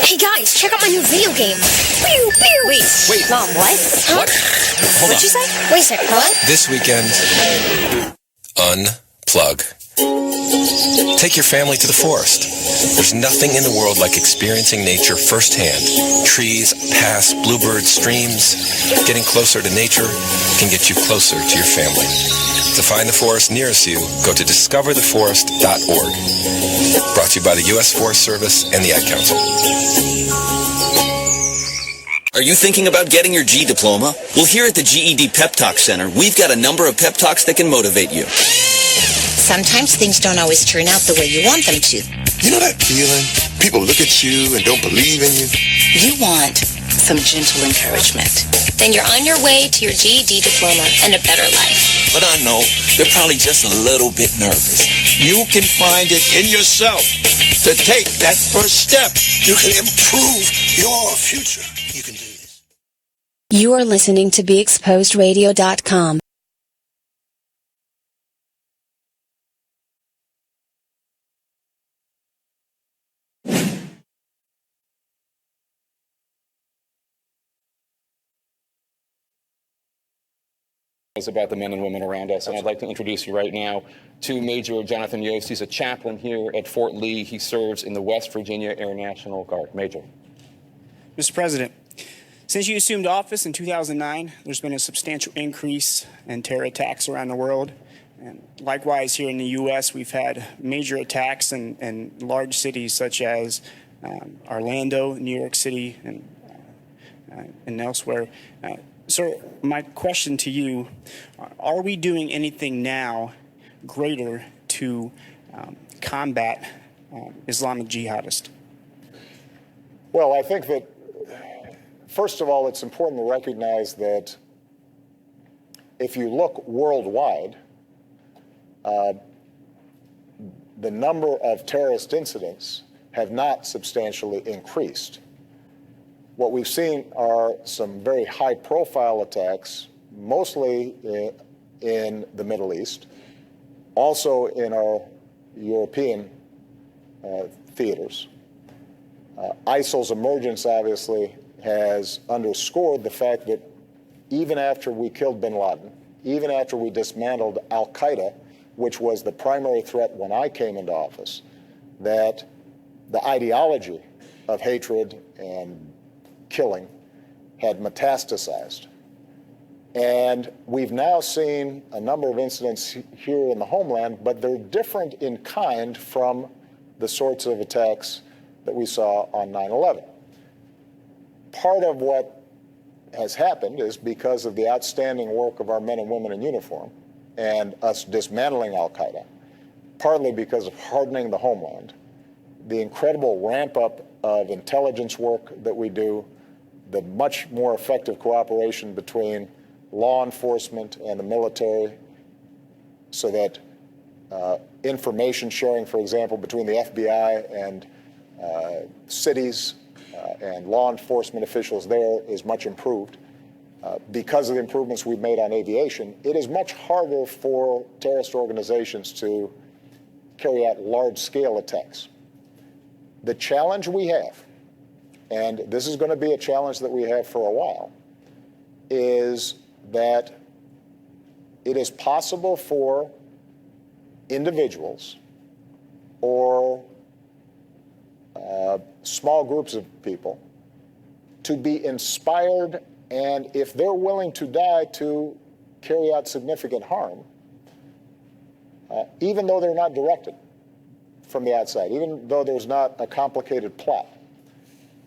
Hey guys, check out my new video game. Pew, pew. Wait. Mom, what? Huh? What? Hold What'd on. you say? Wait a second, what? This weekend, unplug. Take your family to the forest. There's nothing in the world like experiencing nature firsthand. Trees, paths, bluebirds, streams. Getting closer to nature can get you closer to your family. To find the forest nearest you, go to discovertheforest.org. Brought to you by the U.S. Forest Service and the Ad Council. Are you thinking about getting your G diploma? Well, here at the GED Pep Talk Center, we've got a number of pep talks that can motivate you. Sometimes things don't always turn out the way you want them to. You know that feeling? People look at you and don't believe in you. You want some gentle encouragement. Then you're on your way to your GED diploma and a better life. But I know they're probably just a little bit nervous. You can find it in yourself to take that first step. You can improve your future. You can do this. You are listening to BeExposedRadio.com. About the men and women around us, and I'd like to introduce you right now to Major Jonathan Yost. He's a chaplain here at Fort Lee. He serves in the West Virginia Air National Guard. Major. Mr. President, since you assumed office in 2009, there's been a substantial increase in terror attacks around the world. And likewise, here in the U.S., we've had major attacks in large cities such as Orlando, New York City, and elsewhere. Sir, my question to you, are we doing anything now greater to combat Islamic jihadists? Well, I think that, first of all, it's important to recognize that if you look worldwide, the number of terrorist incidents have not substantially increased. What we've seen are some very high-profile attacks, mostly in the Middle East, also in our European theaters. ISIL's emergence, obviously, has underscored the fact that even after we killed bin Laden, even after we dismantled al-Qaeda, which was the primary threat when I came into office, that the ideology of hatred and killing had metastasized. And we've now seen a number of incidents here in the homeland, but they're different in kind from the sorts of attacks that we saw on 9/11. Part of what has happened is because of the outstanding work of our men and women in uniform and us dismantling al-Qaeda, partly because of hardening the homeland, the incredible ramp up of intelligence work that we do, the much more effective cooperation between law enforcement and the military, so that information sharing, for example, between the FBI and cities and law enforcement officials there is much improved. Because of the improvements we've made on aviation, it is much harder for terrorist organizations to carry out large-scale attacks. The challenge we have, and this is going to be a challenge that we have for a while, is that it is possible for individuals or small groups of people to be inspired, and if they're willing to die, to carry out significant harm, even though they're not directed from the outside, even though there's not a complicated plot.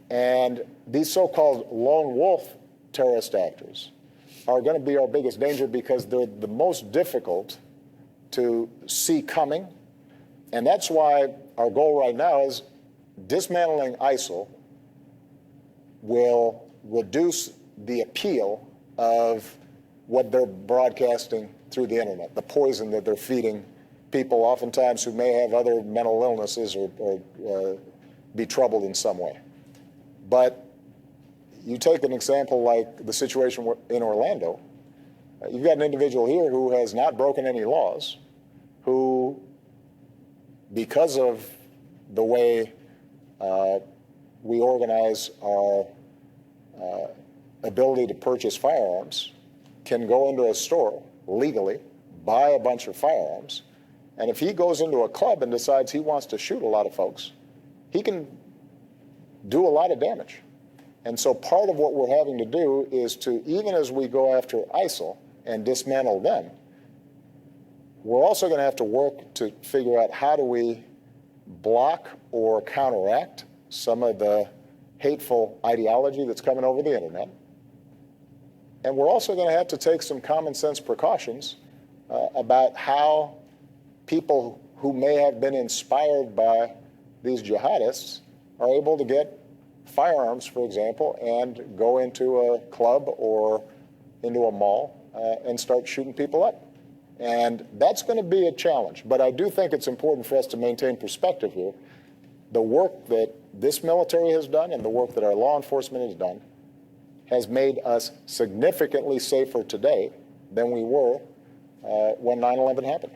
And these so-called lone wolf terrorist actors are going to be our biggest danger because they're the most difficult to see coming. And that's why our goal right now is dismantling ISIL will reduce the appeal of what they're broadcasting through the internet, the poison that they're feeding people oftentimes who may have other mental illnesses or be troubled in some way. But you take an example like the situation in Orlando. You've got an individual here who has not broken any laws, who, because of the way we organize our ability to purchase firearms, can go into a store legally, buy a bunch of firearms, and if he goes into a club and decides he wants to shoot a lot of folks, he can do a lot of damage. And so part of what we're having to do is to, even as we go after ISIL and dismantle them, we're also going to have to work to figure out how do we block or counteract some of the hateful ideology that's coming over the internet. And we're also going to have to take some common sense precautions about how people who may have been inspired by these jihadists are able to get firearms, for example, and go into a club or into a mall and start shooting people up. And that's going to be a challenge. But I do think it's important for us to maintain perspective here. The work that this military has done and the work that our law enforcement has done has made us significantly safer today than we were when 9/11 happened.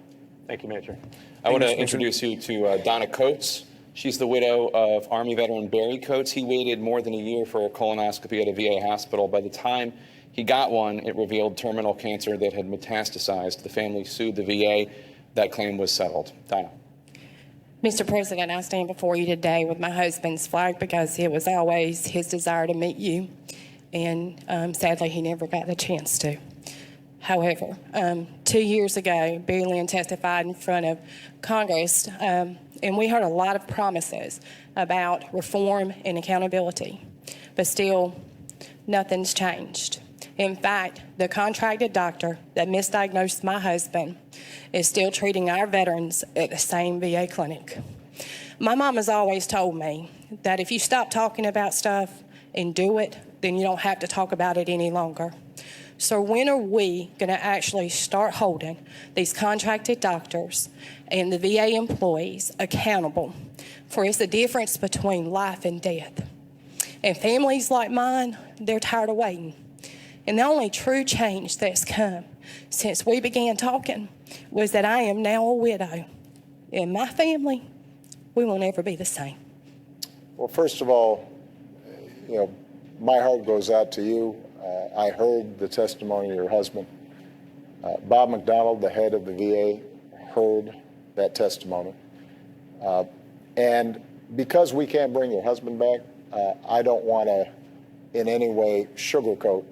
Thank you, Major. I want to introduce you to Donna Coates. She's the widow of Army veteran Barry Coates. He waited more than a year for a colonoscopy at a VA hospital. By the time he got one, it revealed terminal cancer that had metastasized. The family sued the VA. That claim was settled. Donna. Mr. President, I stand before you today with my husband's flag because it was always his desire to meet you, and sadly he never got the chance to. However, 2 years ago, Barry Lynn testified in front of Congress, and we heard a lot of promises about reform and accountability, but still nothing's changed. In fact, the contracted doctor that misdiagnosed my husband is still treating our veterans at the same VA clinic. My mom has always told me that if you stop talking about stuff and do it, then you don't have to talk about it any longer. So when are we going to actually start holding these contracted doctors and the VA employees accountable for it's the difference between life and death? And families like mine, they're tired of waiting. And the only true change that's come since we began talking was that I am now a widow. And my family, we will never be the same. Well, first of all, my heart goes out to you. I heard the testimony of your husband. Bob McDonald, the head of the VA, heard that testimony. And because we can't bring your husband back, I don't want to in any way sugarcoat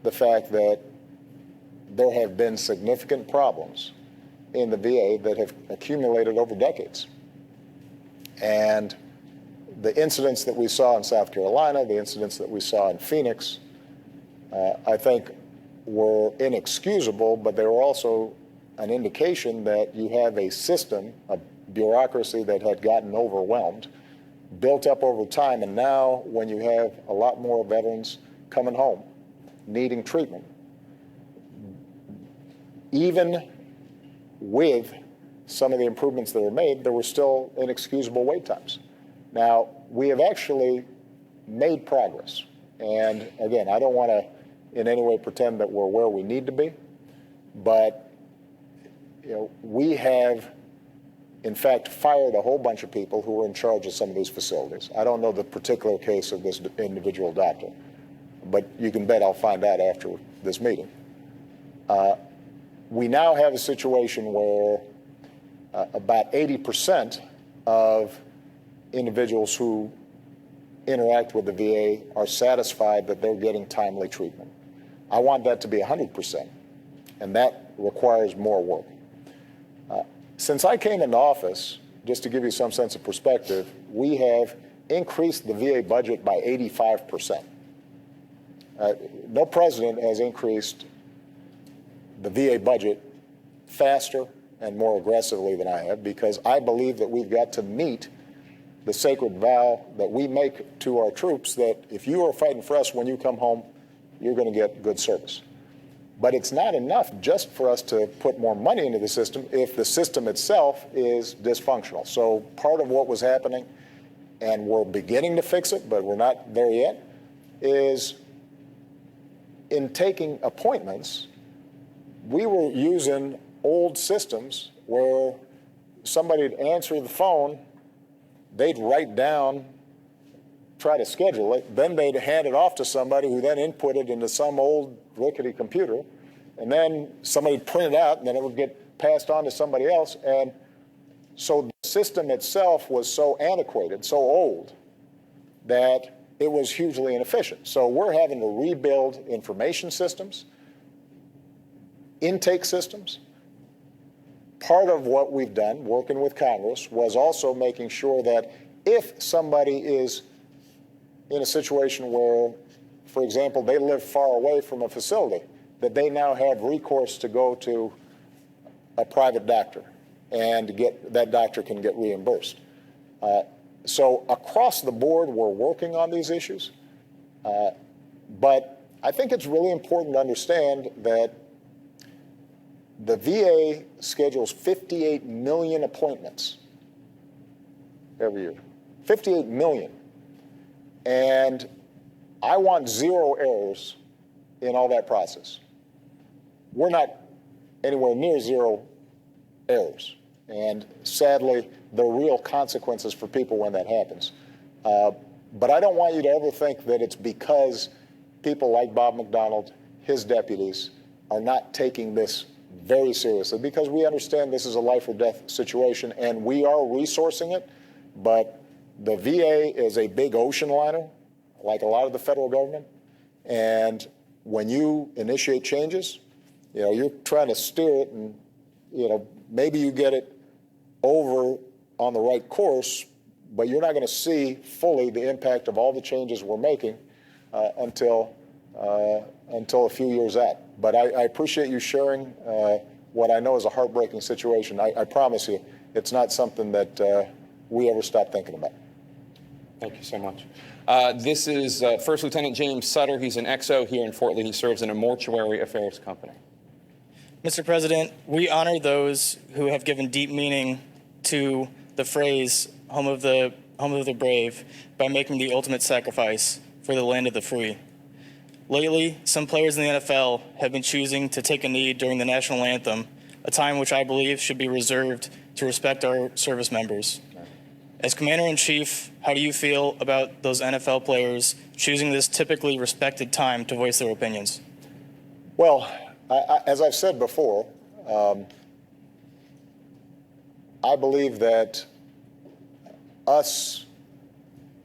the fact that there have been significant problems in the VA that have accumulated over decades. And the incidents that we saw in South Carolina, the incidents that we saw in Phoenix, I think were inexcusable, but they were also an indication that you have a system, a bureaucracy that had gotten overwhelmed, built up over time, and now when you have a lot more veterans coming home, needing treatment, even with some of the improvements that were made, there were still inexcusable wait times. Now, we have actually made progress. And again, I don't want to in any way pretend that we're where we need to be, but we have, in fact, fired a whole bunch of people who were in charge of some of these facilities. I don't know the particular case of this individual doctor, but you can bet I'll find out after this meeting. We now have a situation where about 80% of individuals who interact with the VA are satisfied that they're getting timely treatment. I want that to be 100%, and that requires more work. Since I came into office, just to give you some sense of perspective, we have increased the VA budget by 85%. No president has increased the VA budget faster and more aggressively than I have, because I believe that we've got to meet the sacred vow that we make to our troops that if you are fighting for us when you come home, you're going to get good service. But it's not enough just for us to put more money into the system if the system itself is dysfunctional. So part of what was happening, and we're beginning to fix it, but we're not there yet, is in taking appointments, we were using old systems where somebody'd answer the phone, they'd write down try to schedule it. Then they'd hand it off to somebody who then input it into some old rickety computer. And then somebody'd print it out, and then it would get passed on to somebody else. And so the system itself was so antiquated, so old, that it was hugely inefficient. So we're having to rebuild information systems, intake systems. Part of what we've done, working with Congress, was also making sure that if somebody is in a situation where, for example, they live far away from a facility, that they now have recourse to go to a private doctor and that doctor can get reimbursed. So across the board, we're working on these issues. But I think it's really important to understand that the VA schedules 58 million appointments every year. 58 million. And I want zero errors in all that process. We're not anywhere near zero errors. And sadly, there are real consequences for people when that happens. But I don't want you to ever think that it's because people like Bob McDonald, his deputies, are not taking this very seriously, because we understand this is a life or death situation and we are resourcing it. But the VA is a big ocean liner, like a lot of the federal government. And when you initiate changes, you're trying to steer it, and maybe you get it over on the right course, but you're not going to see fully the impact of all the changes we're making until a few years out. But I appreciate you sharing what I know is a heartbreaking situation. I promise you, it's not something that we ever stop thinking about. Thank you so much. This is First Lieutenant James Sutter. He's an XO here in Fort Lee. He serves in a mortuary affairs company. Mr. President, we honor those who have given deep meaning to the phrase home of the brave by making the ultimate sacrifice for the land of the free. Lately, some players in the NFL have been choosing to take a knee during the national anthem, a time which I believe should be reserved to respect our service members. As Commander-in-Chief, how do you feel about those NFL players choosing this typically respected time to voice their opinions? Well, as I've said before, I believe that us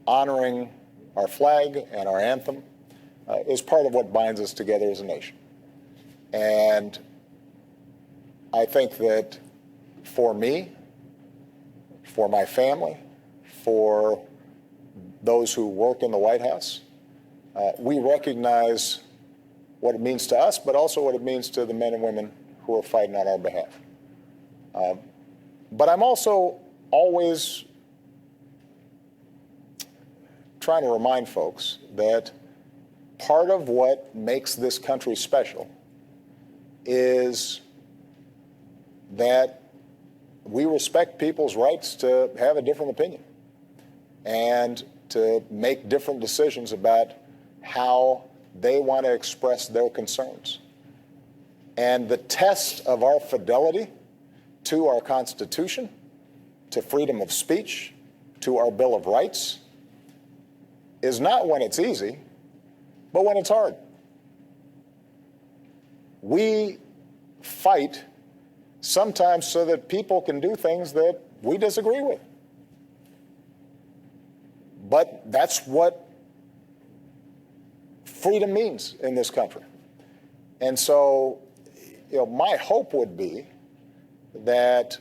honoring our flag and our anthem is part of what binds us together as a nation. And I think that for me, for my family, for those who work in the White House, we recognize what it means to us, but also what it means to the men and women who are fighting on our behalf. But I'm also always trying to remind folks that part of what makes this country special is that we respect people's rights to have a different opinion and to make different decisions about how they want to express their concerns. And the test of our fidelity to our Constitution, to freedom of speech, to our Bill of Rights, is not when it's easy, but when it's hard. We fight sometimes so that people can do things that we disagree with. But that's what freedom means in this country. And so, my hope would be that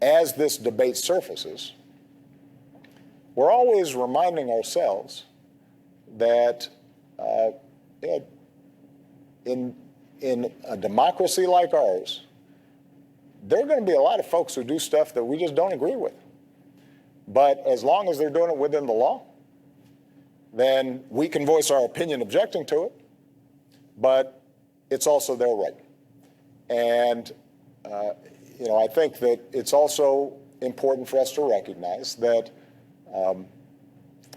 as this debate surfaces, we're always reminding ourselves that in a democracy like ours, there are going to be a lot of folks who do stuff that we just don't agree with. But as long as they're doing it within the law, then we can voice our opinion objecting to it, but it's also their right. And, I think that it's also important for us to recognize that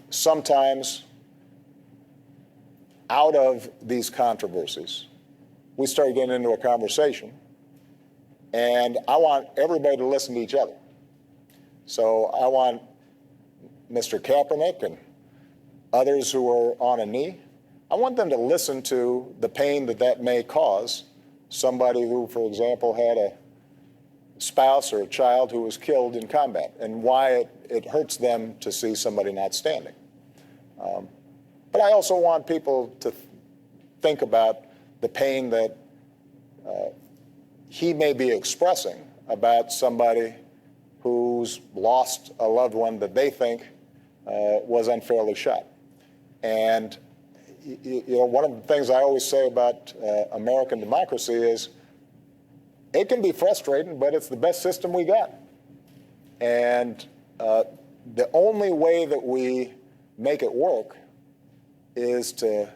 sometimes out of these controversies, we start getting into a conversation, and I want everybody to listen to each other. So I want Mr. Kaepernick and others who are on a knee, I want them to listen to the pain that that may cause somebody who, for example, had a spouse or a child who was killed in combat, and why it hurts them to see somebody not standing. But I also want people to think about the pain that he may be expressing about somebody who's lost a loved one that they think was unfairly shot. And you know, one of the things I always say about American democracy is it can be frustrating, but it's the best system we got. And the only way that we make it work is to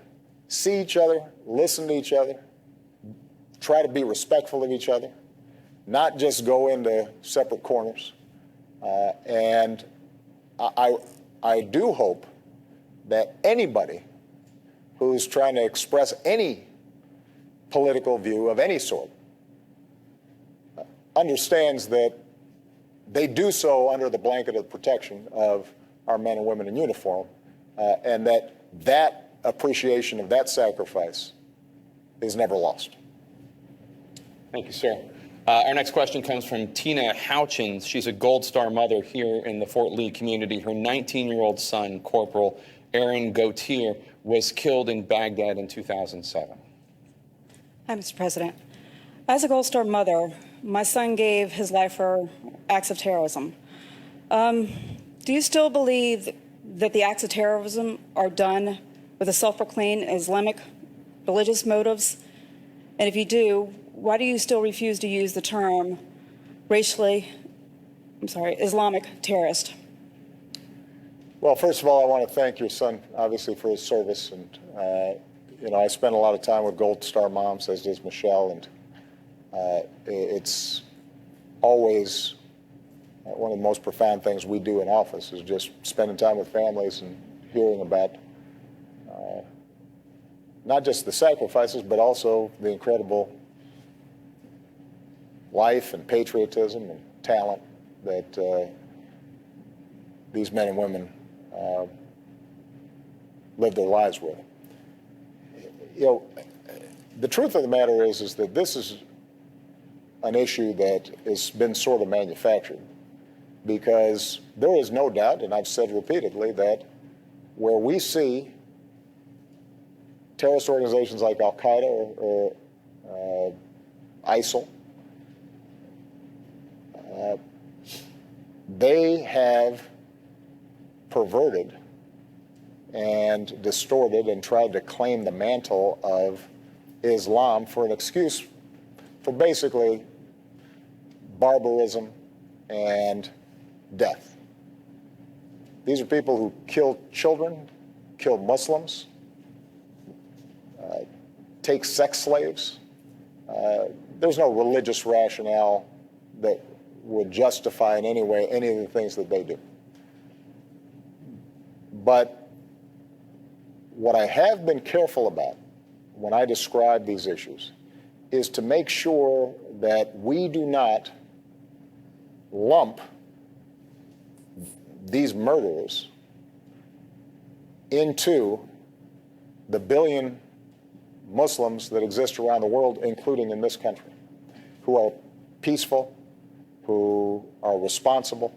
see each other, listen to each other, try to be respectful of each other, not just go into separate corners. And I do hope that anybody who's trying to express any political view of any sort understands that they do so under the blanket of protection of our men and women in uniform, and that appreciation of that sacrifice is never lost. Thank you, sir. Our next question comes from Tina Houchins. She's a Gold Star mother here in the Fort Lee community. Her 19-year-old son, Corporal Aaron Gautier, was killed in Baghdad in 2007. Hi, Mr. President. As a Gold Star mother, my son gave his life for acts of terrorism. Do you still believe that the acts of terrorism are done with a self-proclaimed Islamic religious motives? And if you do, why do you still refuse to use the term Islamic terrorist? Well, first of all, I want to thank your son, obviously, for his service. And, you know, I spend a lot of time with Gold Star moms, as does Michelle, and it's always one of the most profound things we do in office is just spending time with families and hearing about not just the sacrifices, but also the incredible life and patriotism and talent that these men and women live their lives with. You know, the truth of the matter is that this is an issue that has been sort of manufactured, because there is no doubt, and I've said repeatedly, that where we see terrorist organizations like Al-Qaeda or ISIL, they have perverted and distorted and tried to claim the mantle of Islam for an excuse for basically barbarism and death. These are people who kill children, kill Muslims, take sex slaves. There's no religious rationale that would justify in any way any of the things that they do. But what I have been careful about when I describe these issues is to make sure that we do not lump these murderers into the billion Muslims that exist around the world, including in this country, who are peaceful, who are responsible,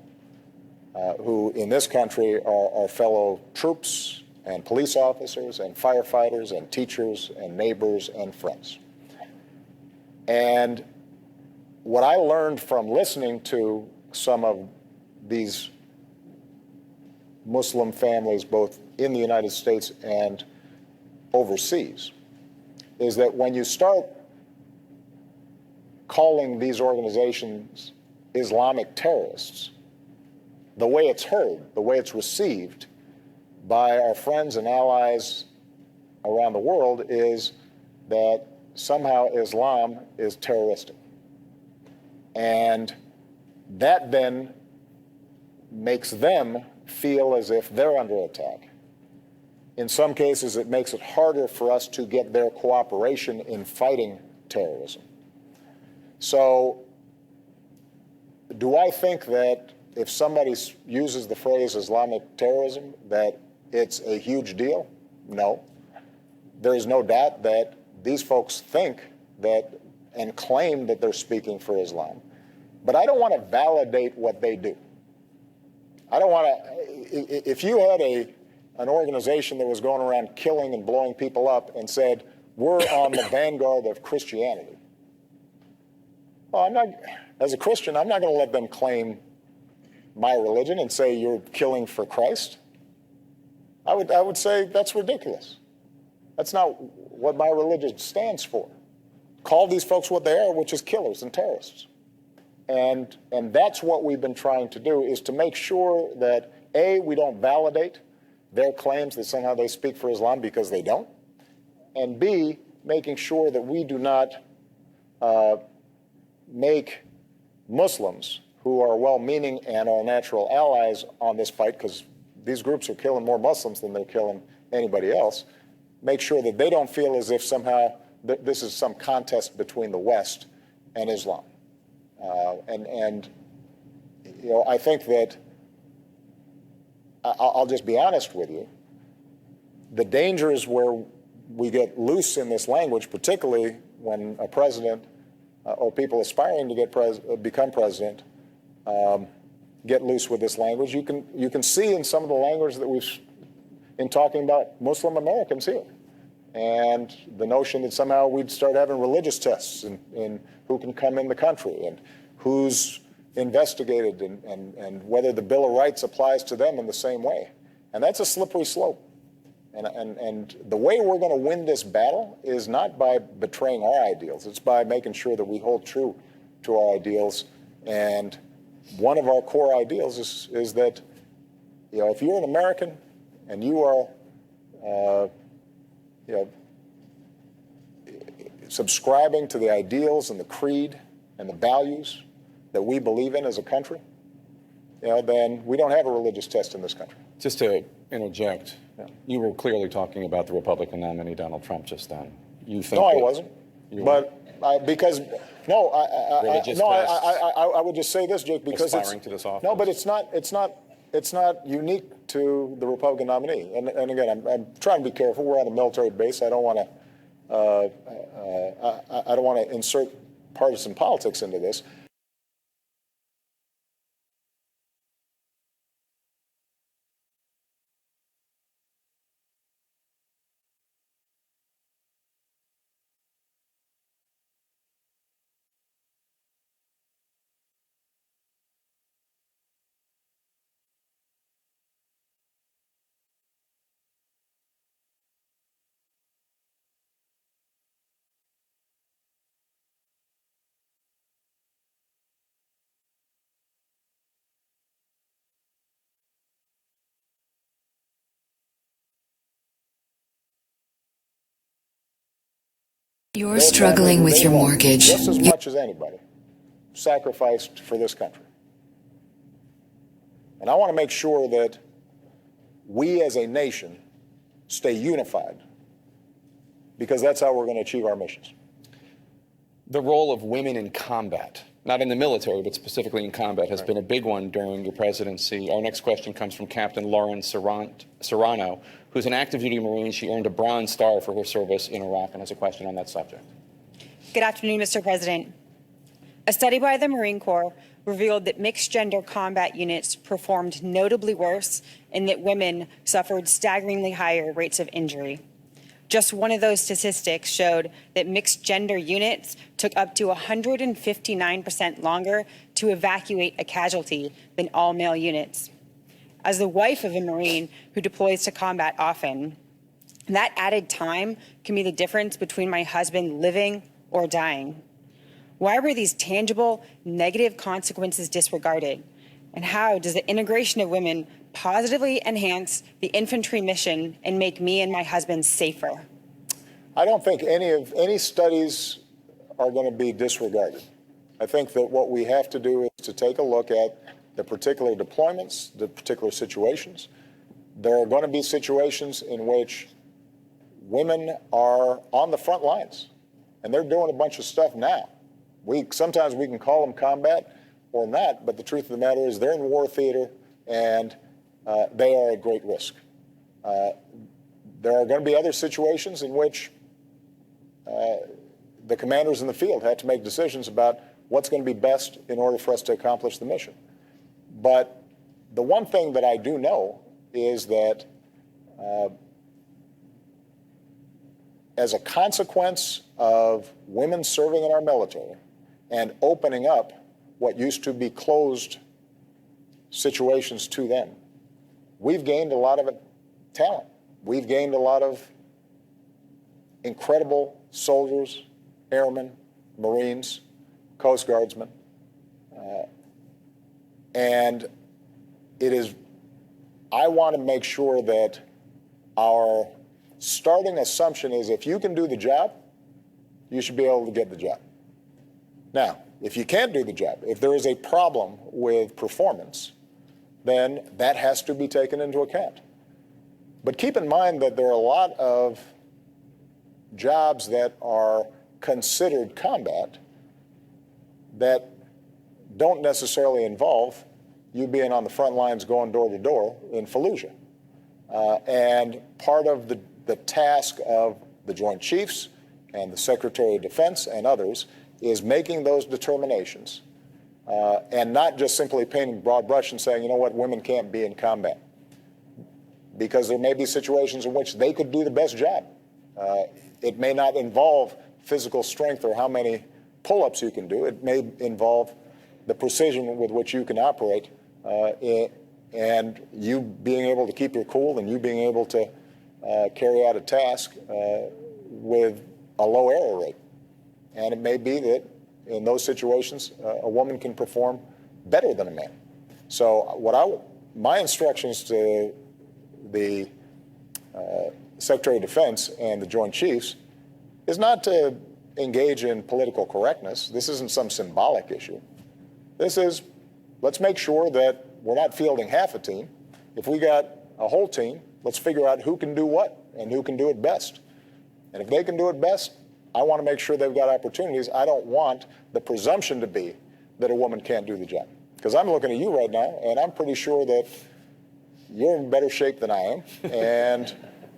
who in this country are fellow troops and police officers and firefighters and teachers and neighbors and friends. And what I learned from listening to some of these Muslim families, both in the United States and overseas, is that when you start calling these organizations Islamic terrorists, the way it's heard, the way it's received by our friends and allies around the world is that somehow Islam is terroristic. And that then makes them feel as if they're under attack. In some cases, it makes it harder for us to get their cooperation in fighting terrorism. So, do I think that if somebody uses the phrase Islamic terrorism, that it's a huge deal? No. There is no doubt that these folks think that and claim that they're speaking for Islam. But I don't want to validate what they do. I don't want to, if you had an organization that was going around killing and blowing people up and said, we're on the vanguard of Christianity, well, I'm not, as a Christian, I'm not going to let them claim my religion and say you're killing for Christ. I would say that's ridiculous. That's not what my religion stands for. Call these folks what they are, which is killers and terrorists. And that's what we've been trying to do, is to make sure that, A, we don't validate their claims that somehow they speak for Islam, because they don't, and B, making sure that we do not make Muslims, who are well-meaning and are natural allies on this fight, because these groups are killing more Muslims than they're killing anybody else, make sure that they don't feel as if somehow this is some contest between the West and Islam. And you know, I think that, I'll just be honest with you, the dangers where we get loose in this language, particularly when a president or people aspiring to become president get loose with this language. You can see in some of the language that we've, in talking about Muslim Americans here, and the notion that somehow we'd start having religious tests in who can come in the country and who's investigated and whether the Bill of Rights applies to them in the same way. And that's a slippery slope. And the way we're going to win this battle is not by betraying our ideals. It's by making sure that we hold true to our ideals. And one of our core ideals is that, you know, if you're an American and you are, you know, subscribing to the ideals and the creed and the values that we believe in as a country, you know, then we don't have a religious test in this country. Just to interject, you were clearly talking about the Republican nominee, Donald Trump, just then. You think? No, I wasn't. Because no, I would just say this, Jake, because aspiring to this office. No, but it's not unique to the Republican nominee. And again, I'm trying to be careful. We're on a military base. I don't want to insert partisan politics into this. You're struggling with your mortgage. Just as much as anybody sacrificed for this country. And I want to make sure that we as a nation stay unified, because that's how we're going to achieve our missions. The role of women in combat, not in the military, but specifically in combat, has been a big one during your presidency. Our next question comes from Captain Lauren Serrano, who's an active duty Marine. She earned a Bronze Star for her service in Iraq and has a question on that subject. Good afternoon, Mr. President. A study by the Marine Corps revealed that mixed-gender combat units performed notably worse and that women suffered staggeringly higher rates of injury. Just one of those statistics showed that mixed-gender units took up to 159% longer to evacuate a casualty than all-male units. As the wife of a Marine who deploys to combat often, that added time can be the difference between my husband living or dying. Why were these tangible, negative consequences disregarded? And how does the integration of women positively enhance the infantry mission and make me and my husband safer? I don't think any studies are going to be disregarded. I think that what we have to do is to take a look at the particular deployments, the particular situations. There are going to be situations in which women are on the front lines, and they're doing a bunch of stuff now. Sometimes we can call them combat, or not, but the truth of the matter is they're in war theater, and they are at great risk. There are going to be other situations in which the commanders in the field have to make decisions about what's going to be best in order for us to accomplish the mission. But the one thing that I do know is that as a consequence of women serving in our military and opening up what used to be closed situations to them, we've gained a lot of talent. We've gained a lot of incredible soldiers, airmen, Marines, Coast Guardsmen. And I want to make sure that our starting assumption is if you can do the job, you should be able to get the job. Now, if you can't do the job, if there is a problem with performance, then that has to be taken into account. But keep in mind that there are a lot of jobs that are considered combat that don't necessarily involve you being on the front lines going door to door in Fallujah. And part of the task of the Joint Chiefs and the Secretary of Defense and others is making those determinations and not just simply painting broad brush and saying, you know what, women can't be in combat. Because there may be situations in which they could do the best job. It may not involve physical strength or how many pull-ups you can do. It may involve the precision with which you can operate and you being able to keep your cool and you being able to carry out a task with a low error rate. And it may be that in those situations, a woman can perform better than a man. So my instructions to the Secretary of Defense and the Joint Chiefs is not to engage in political correctness. This isn't some symbolic issue. This is, let's make sure that we're not fielding half a team. If we got a whole team, let's figure out who can do what and who can do it best. And if they can do it best, I want to make sure they've got opportunities. I don't want the presumption to be that a woman can't do the job. Because I'm looking at you right now, and I'm pretty sure that you're in better shape than I am, and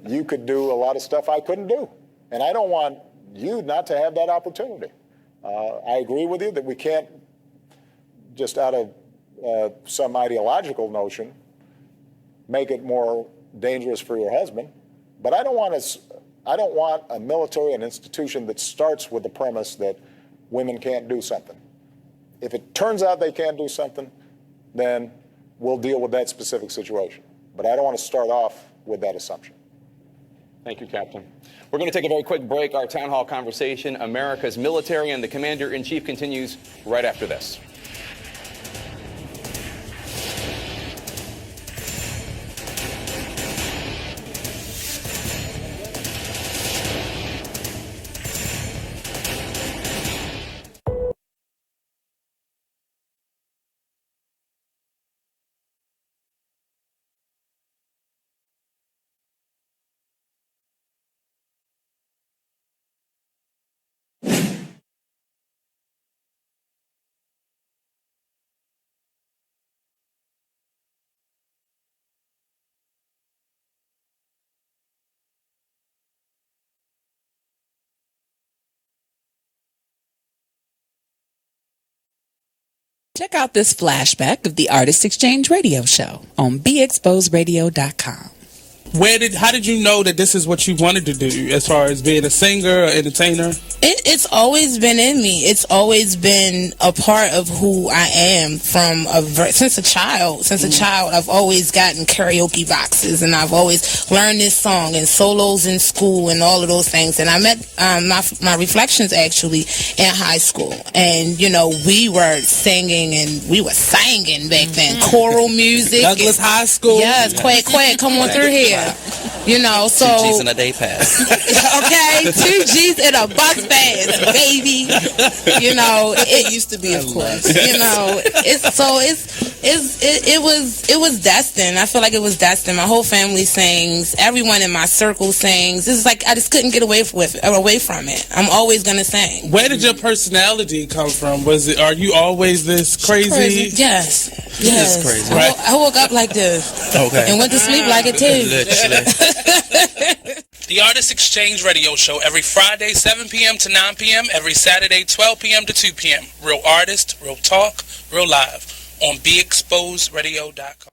you could do a lot of stuff I couldn't do. And I don't want you not to have that opportunity. I agree with you that we can't, just out of some ideological notion, make it more dangerous for your husband. But I don't want a military, an institution that starts with the premise that women can't do something. If it turns out they can't do something, then we'll deal with that specific situation. But I don't want to start off with that assumption. Thank you, Captain. We're going to take a very quick break. Our town hall conversation, America's military and the Commander-in-Chief, continues right after this. Check out this flashback of the Artist Exchange Radio Show on BeExposedRadio.com. How did you know that this is what you wanted to do as far as being a singer or entertainer? It's always been in me. It's always been a part of who I am since a child. Since a child, I've always gotten karaoke boxes, and I've always learned this song and solos in school and all of those things. And I met my Reflections actually in high school, and we were singing back then, choral music. Douglas High School. Yes, quack, come on through here. You know, so 2 G's in a day pass. okay, 2 G's in a bus pass, baby. You know, it used to be, of course. You know, it was destined. I feel like it was destined. My whole family sings. Everyone in my circle sings. It's like I just couldn't get away from it. I'm always gonna sing. Where did your personality come from? Are you always this crazy? Yes. Yes. Crazy. Right? I woke up like this. Okay. And went to sleep like it too. The Artist Exchange Radio Show every Friday, 7 p.m. to 9 p.m. Every Saturday, 12 p.m. to 2 p.m. Real artist, real talk, real live on BeExposedRadio.com.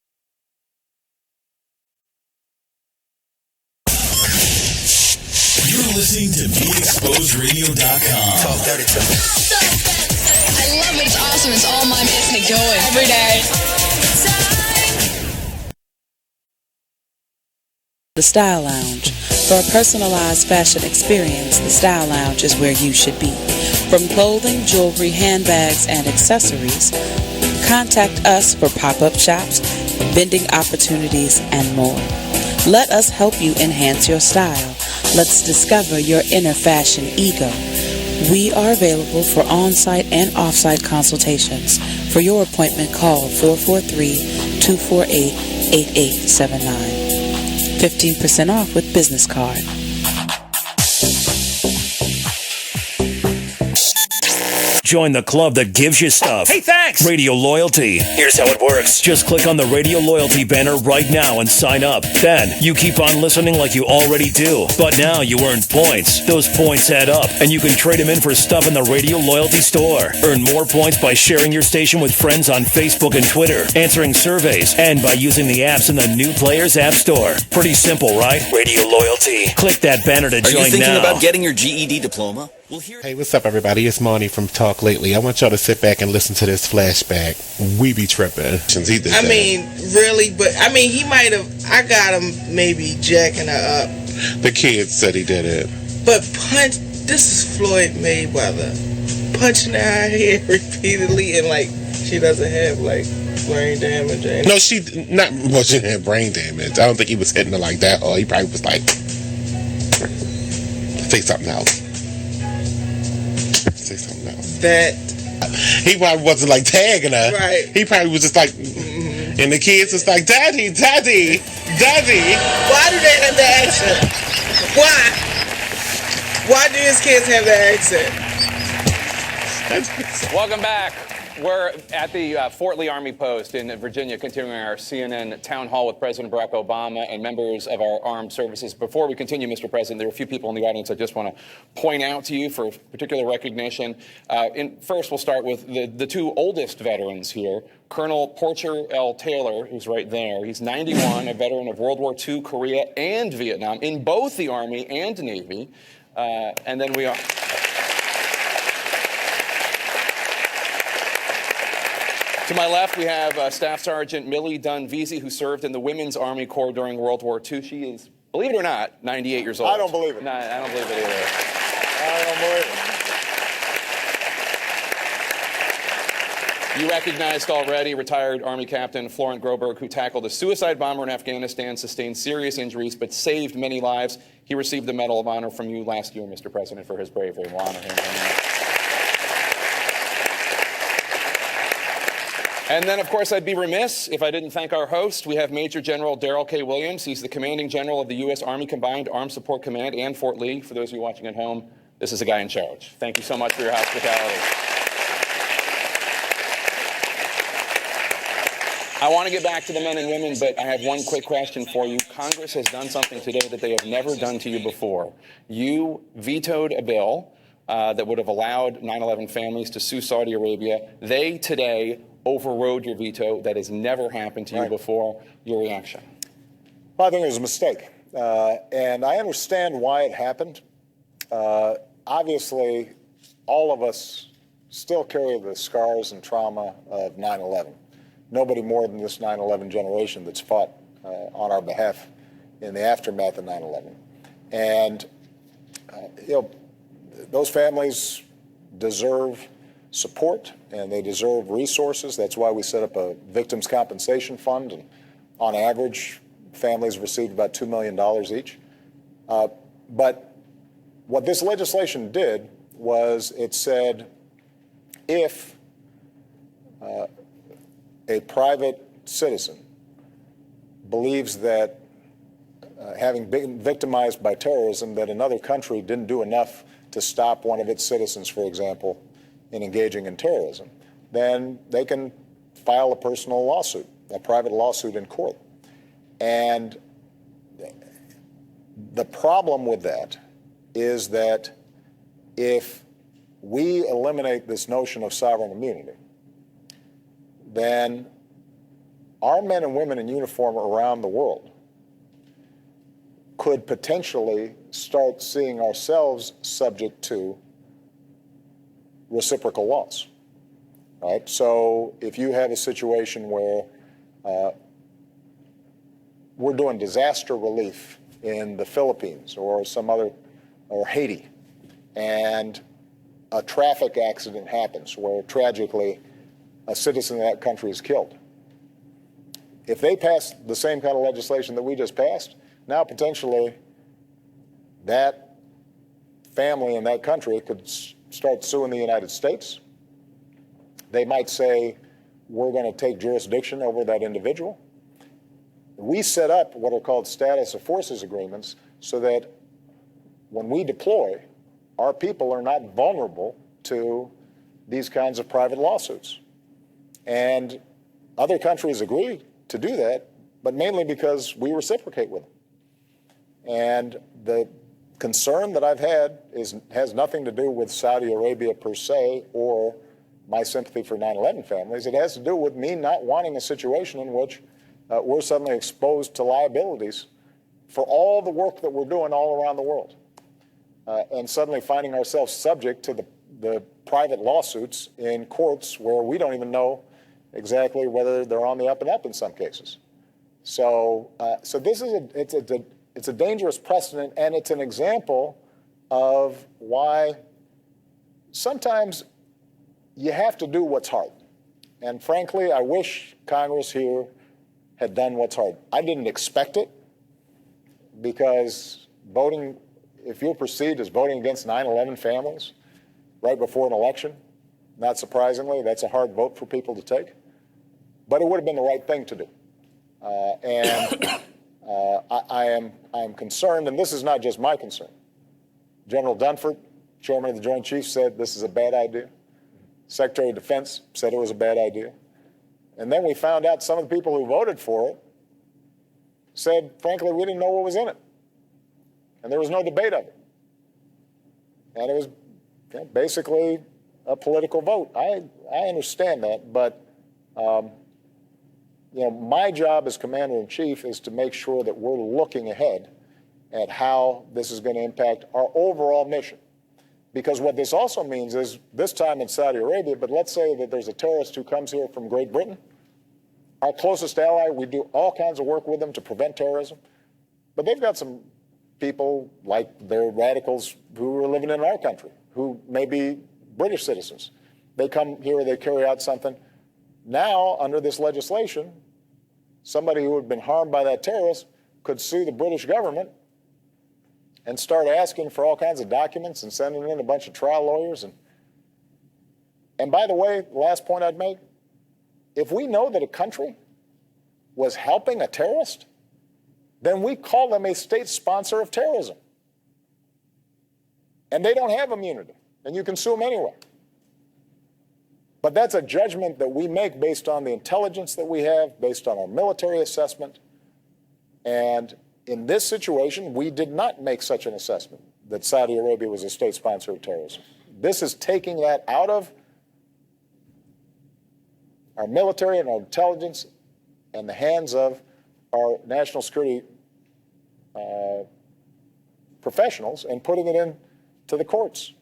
You're listening to BeExposedRadio.com. Talk dirty to me. I love it. It's awesome. It's all my makes me going every day. The Style Lounge. For a personalized fashion experience, the Style Lounge is where you should be. From clothing, jewelry, handbags, and accessories, contact us for pop-up shops, vending opportunities, and more. Let us help you enhance your style. Let's discover your inner fashion ego. We are available for on-site and off-site consultations. For your appointment, call 443-248-8879. 15% off with business card. Join the club that gives you stuff. Hey, thanks! Radio Loyalty. Here's how it works. Just click on the Radio Loyalty banner right now and sign up. Then, you keep on listening like you already do. But now you earn points. Those points add up, and you can trade them in for stuff in the Radio Loyalty store. Earn more points by sharing your station with friends on Facebook and Twitter, answering surveys, and by using the apps in the New Players App Store. Pretty simple, right? Radio Loyalty. Click that banner to join now. Are you thinking about getting your GED diploma? Hey, what's up, everybody? It's Marnie from Talk Lately. I want y'all to sit back and listen to this flashback. We be tripping. I mean, really, but I mean, he might have. I got him maybe jacking her up. The kids said he did it. But this is Floyd Mayweather punching her head repeatedly, and like she doesn't have like brain damage. No, she didn't have brain damage. I don't think he was hitting her like that. Or he probably was like, say something else. Say something else. He probably wasn't like tagging her. Right. He probably was just like, and the kids was like, Daddy. Why do they have the accent? Why do his kids have the accent? Welcome back. We're at the Fort Lee Army Post in Virginia, continuing our CNN town hall with President Barack Obama and members of our armed services. Before we continue, Mr. President, there are a few people in the audience I just want to point out to you for particular recognition. First, we'll start with the two oldest veterans here. Colonel Porcher L. Taylor, who's right there. He's 91, a veteran of World War II, Korea, and Vietnam, in both the Army and Navy. And then we are... To my left, we have Staff Sergeant Millie Dunn-Vesey, who served in the Women's Army Corps during World War II. She is, believe it or not, 98 years old. I don't believe it. No, I don't believe it either. I don't believe it. You recognized already retired Army Captain Florent Groberg, who tackled a suicide bomber in Afghanistan, sustained serious injuries, but saved many lives. He received the Medal of Honor from you last year, Mr. President, for his bravery. We'll honor him. And then, of course, I'd be remiss if I didn't thank our host. We have Major General Darrell K. Williams. He's the Commanding General of the U.S. Army Combined Armed Support Command and Fort Lee. For those of you watching at home, this is a guy in charge. Thank you so much for your hospitality. I want to get back to the men and women, but I have one quick question for you. Congress has done something today that they have never done to you before. You vetoed a bill that would have allowed 9/11 families to sue Saudi Arabia. They today overrode your veto. That has never happened to you before. Your reaction? Well, I think it was a mistake. And I understand why it happened. Obviously, all of us still carry the scars and trauma of 9/11. Nobody more than this 9/11 generation that's fought on our behalf in the aftermath of 9/11. And, those families deserve support and they deserve resources. That's why we set up a victims compensation fund. And on average, families received about $2 million each. But what this legislation did was it said if a private citizen believes that having been victimized by terrorism, that another country didn't do enough to stop one of its citizens, for example, in engaging in terrorism, then they can file a personal lawsuit, a private lawsuit in court. And the problem with that is that if we eliminate this notion of sovereign immunity, then our men and women in uniform around the world could potentially start seeing ourselves subject to reciprocal laws, right? So if you have a situation where we're doing disaster relief in the Philippines or some other, or Haiti, and a traffic accident happens where tragically a citizen of that country is killed. If they pass the same kind of legislation that we just passed, now potentially that family in that country could start suing the United States. They might say, we're going to take jurisdiction over that individual. We set up what are called status of forces agreements so that when we deploy, our people are not vulnerable to these kinds of private lawsuits. And other countries agree to do that, but mainly because we reciprocate with them. And the concern that I've had has nothing to do with Saudi Arabia per se or my sympathy for 9/11 families. It has to do with me not wanting a situation in which we're suddenly exposed to liabilities for all the work that we're doing all around the world, and suddenly finding ourselves subject to the private lawsuits in courts where we don't even know exactly whether they're on the up and up in some cases. So this is it's a dangerous precedent, and it's an example of why sometimes you have to do what's hard. And frankly, I wish Congress here had done what's hard. I didn't expect it, because voting, if you're perceived as voting against 9/11 families right before an election, not surprisingly, that's a hard vote for people to take. But it would have been the right thing to do. I am concerned, and this is not just my concern. General Dunford, chairman of the Joint Chiefs, said this is a bad idea. Secretary of Defense said it was a bad idea. And then we found out some of the people who voted for it said, frankly, we didn't know what was in it. And there was no debate of it. And it was basically a political vote. I understand that, but my job as Commander-in-Chief is to make sure that we're looking ahead at how this is going to impact our overall mission. Because what this also means is, this time in Saudi Arabia, but let's say that there's a terrorist who comes here from Great Britain, our closest ally, we do all kinds of work with them to prevent terrorism, but they've got some people, like they're radicals who are living in our country, who may be British citizens. They come here, they carry out something. Now, under this legislation, somebody who had been harmed by that terrorist could sue the British government and start asking for all kinds of documents and sending in a bunch of trial lawyers. And by the way, the last point I'd make, if we know that a country was helping a terrorist, then we call them a state sponsor of terrorism. And they don't have immunity, and you can sue them anyway. But that's a judgment that we make based on the intelligence that we have, based on our military assessment. And in this situation, we did not make such an assessment that Saudi Arabia was a state sponsor of terrorism. This is taking that out of our military and our intelligence and the hands of our national security professionals and putting it into the courts.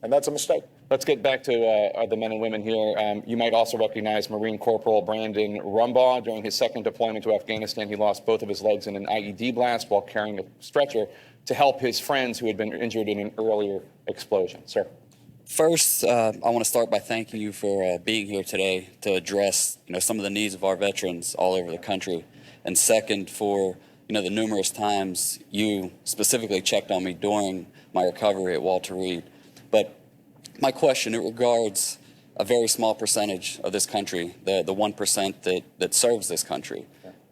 And that's a mistake. Let's get back to the men and women here. You might also recognize Marine Corporal Brandon Rumbaugh. During his second deployment to Afghanistan, he lost both of his legs in an IED blast while carrying a stretcher to help his friends who had been injured in an earlier explosion. Sir. First, I want to start by thanking you for being here today to address some of the needs of our veterans all over the country. And second, for the numerous times you specifically checked on me during my recovery at Walter Reed. But my question, it regards a very small percentage of this country, the 1% that serves this country.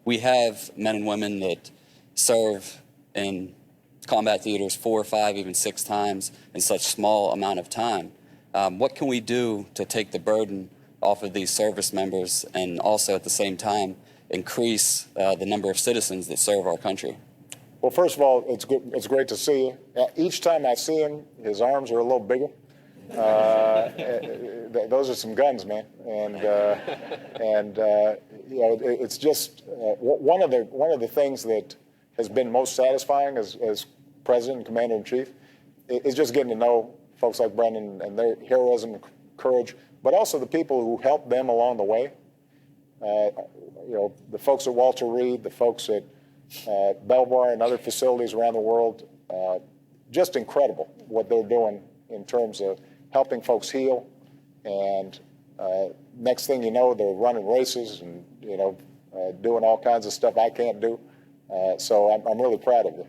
We have men and women that serve in combat theaters 4 or 5, even 6 times in such small amount of time. What can we do to take the burden off of these service members and also at the same time increase the number of citizens that serve our country? Well, first of all, it's good. It's great to see you. Each time I see him, his arms are a little bigger. Those are some guns, man. It's just one of the things that has been most satisfying as President and Commander-in-Chief is just getting to know folks like Brendan and their heroism and courage, but also the people who helped them along the way. The folks at Walter Reed, the folks at Belvoir and other facilities around the world, just incredible what they're doing in terms of helping folks heal. And next thing you know, they're running races and, doing all kinds of stuff I can't do. So I'm really proud of them.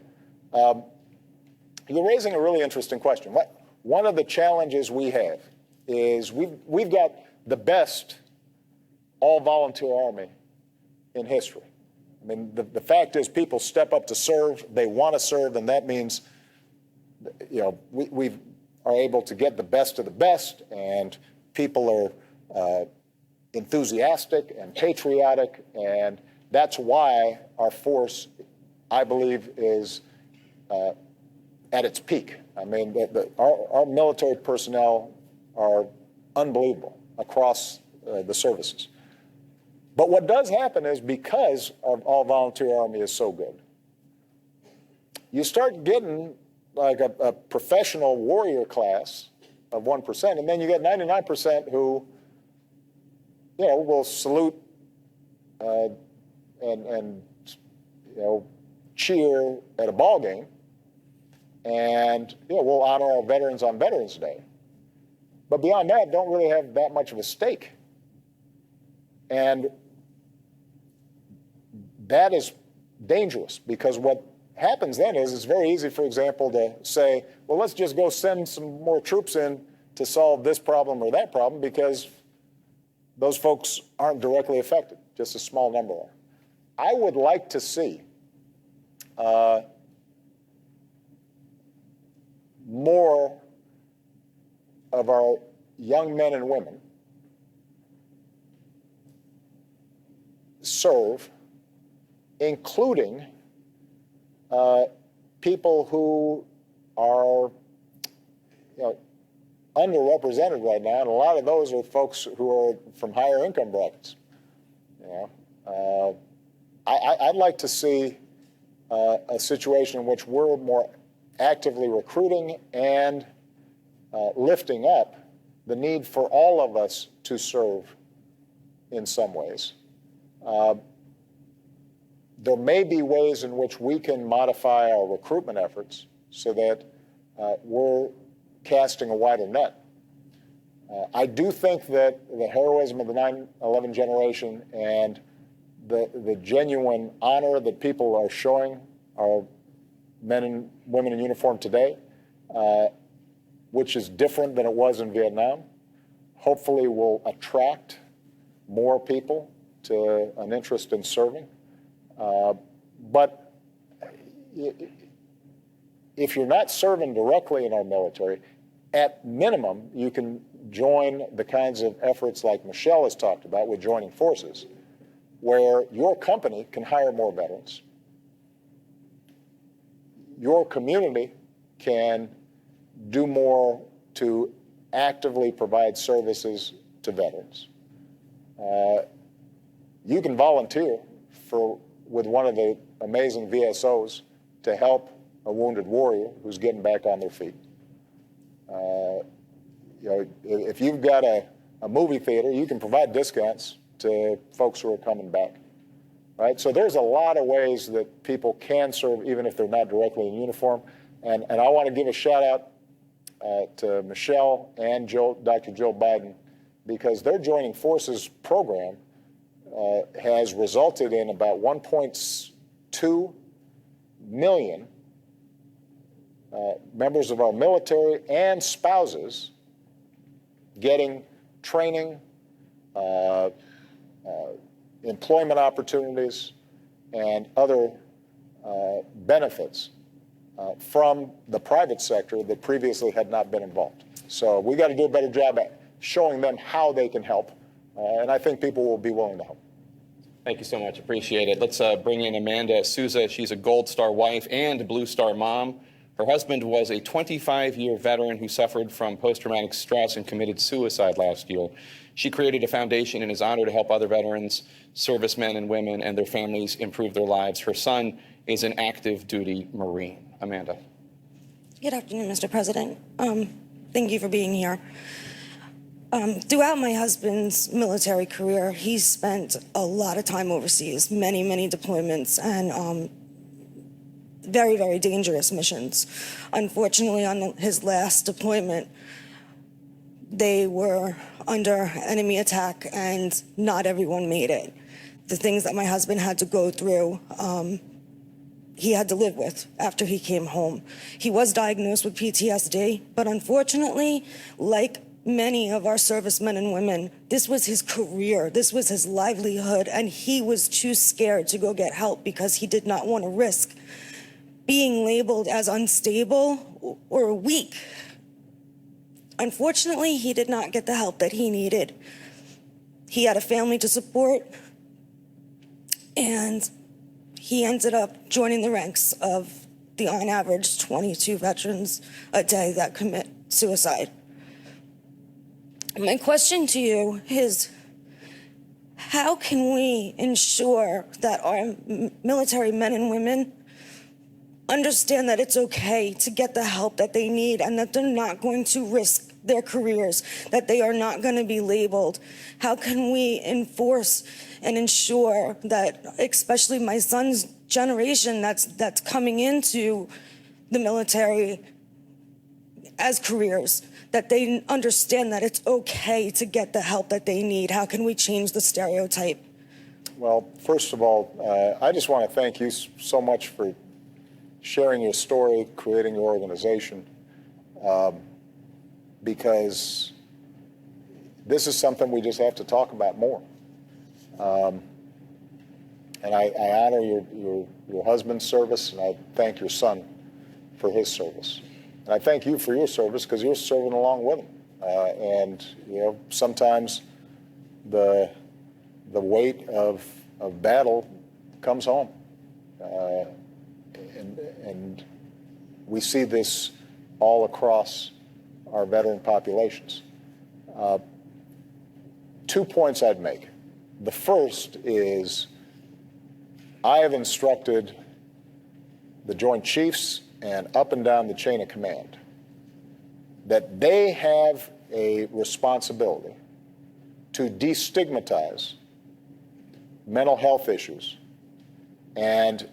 You're raising a really interesting question. One of the challenges we have is we've got the best all-volunteer Army in history. I mean, the fact is people step up to serve, they want to serve, and that means, we are able to get the best of the best, and people are enthusiastic and patriotic, and that's why our force, I believe, is at its peak. I mean, our military personnel are unbelievable across the services. But what does happen is because our all-volunteer Army is so good, you start getting like a professional warrior class of 1%, and then you get 99% who, will salute and cheer at a ball game, and we'll honor our veterans on Veterans Day. But beyond that, don't really have that much of a stake. And that is dangerous, because what happens then is it's very easy, for example, to say, well, let's just go send some more troops in to solve this problem or that problem, because those folks aren't directly affected, just a small number are. I would like to see more of our young men and women serve, including people who are underrepresented right now, and a lot of those are folks who are from higher income brackets. I'd like to see a situation in which we're more actively recruiting and lifting up the need for all of us to serve in some ways. There may be ways in which we can modify our recruitment efforts so that we're casting a wider net. I do think that the heroism of the 9/11 generation and the genuine honor that people are showing our men and women in uniform today, which is different than it was in Vietnam, hopefully will attract more people to an interest in serving. But if you're not serving directly in our military, at minimum, you can join the kinds of efforts like Michelle has talked about with joining forces, where your company can hire more veterans. Your community can do more to actively provide services to veterans. You can volunteer with one of the amazing VSOs to help a wounded warrior who's getting back on their feet. If you've got a movie theater, you can provide discounts to folks who are coming back, right? So there's a lot of ways that people can serve even if they're not directly in uniform. And I want to give a shout out to Michelle and Dr. Joe Biden, because their Joining Forces program has resulted in about 1.2 million members of our military and spouses getting training, employment opportunities, and other benefits from the private sector that previously had not been involved. So we got to do a better job at showing them how they can help, and I think people will be willing to help. Thank you so much. Appreciate it. Let's bring in Amanda Souza. She's a Gold Star wife and Blue Star mom. Her husband was a 25-year veteran who suffered from post-traumatic stress and committed suicide last year. She created a foundation in his honor to help other veterans, servicemen and women, and their families improve their lives. Her son is an active duty Marine. Amanda. Good afternoon, Mr. President. Thank you for being here. Throughout my husband's military career, he spent a lot of time overseas, many, many deployments, and very, very dangerous missions. Unfortunately, on his last deployment, they were under enemy attack, and not everyone made it. The things that my husband had to go through, he had to live with after he came home. He was diagnosed with PTSD, but unfortunately, like many of our servicemen and women, this was his career, this was his livelihood, and he was too scared to go get help because he did not want to risk being labeled as unstable or weak. Unfortunately, he did not get the help that he needed. He had a family to support, and he ended up joining the ranks of the, on average, 22 veterans a day that commit suicide. My question to you is, how can we ensure that our military men and women understand that it's okay to get the help that they need and that they're not going to risk their careers, that they are not going to be labeled? How can we enforce and ensure that, especially my son's generation that's coming into the military as careers, that they understand that it's okay to get the help that they need? How can we change the stereotype? Well, first of all, I just want to thank you so much for sharing your story, creating your organization, because this is something we just have to talk about more. And I honor your husband's service, and I thank your son for his service. And I thank you for your service because you're serving along with him. And you know, sometimes the weight of battle comes home. And we see this all across our veteran populations. 2 points I'd make. The first is I have instructed the Joint Chiefs and up and down the chain of command that they have a responsibility to destigmatize mental health issues and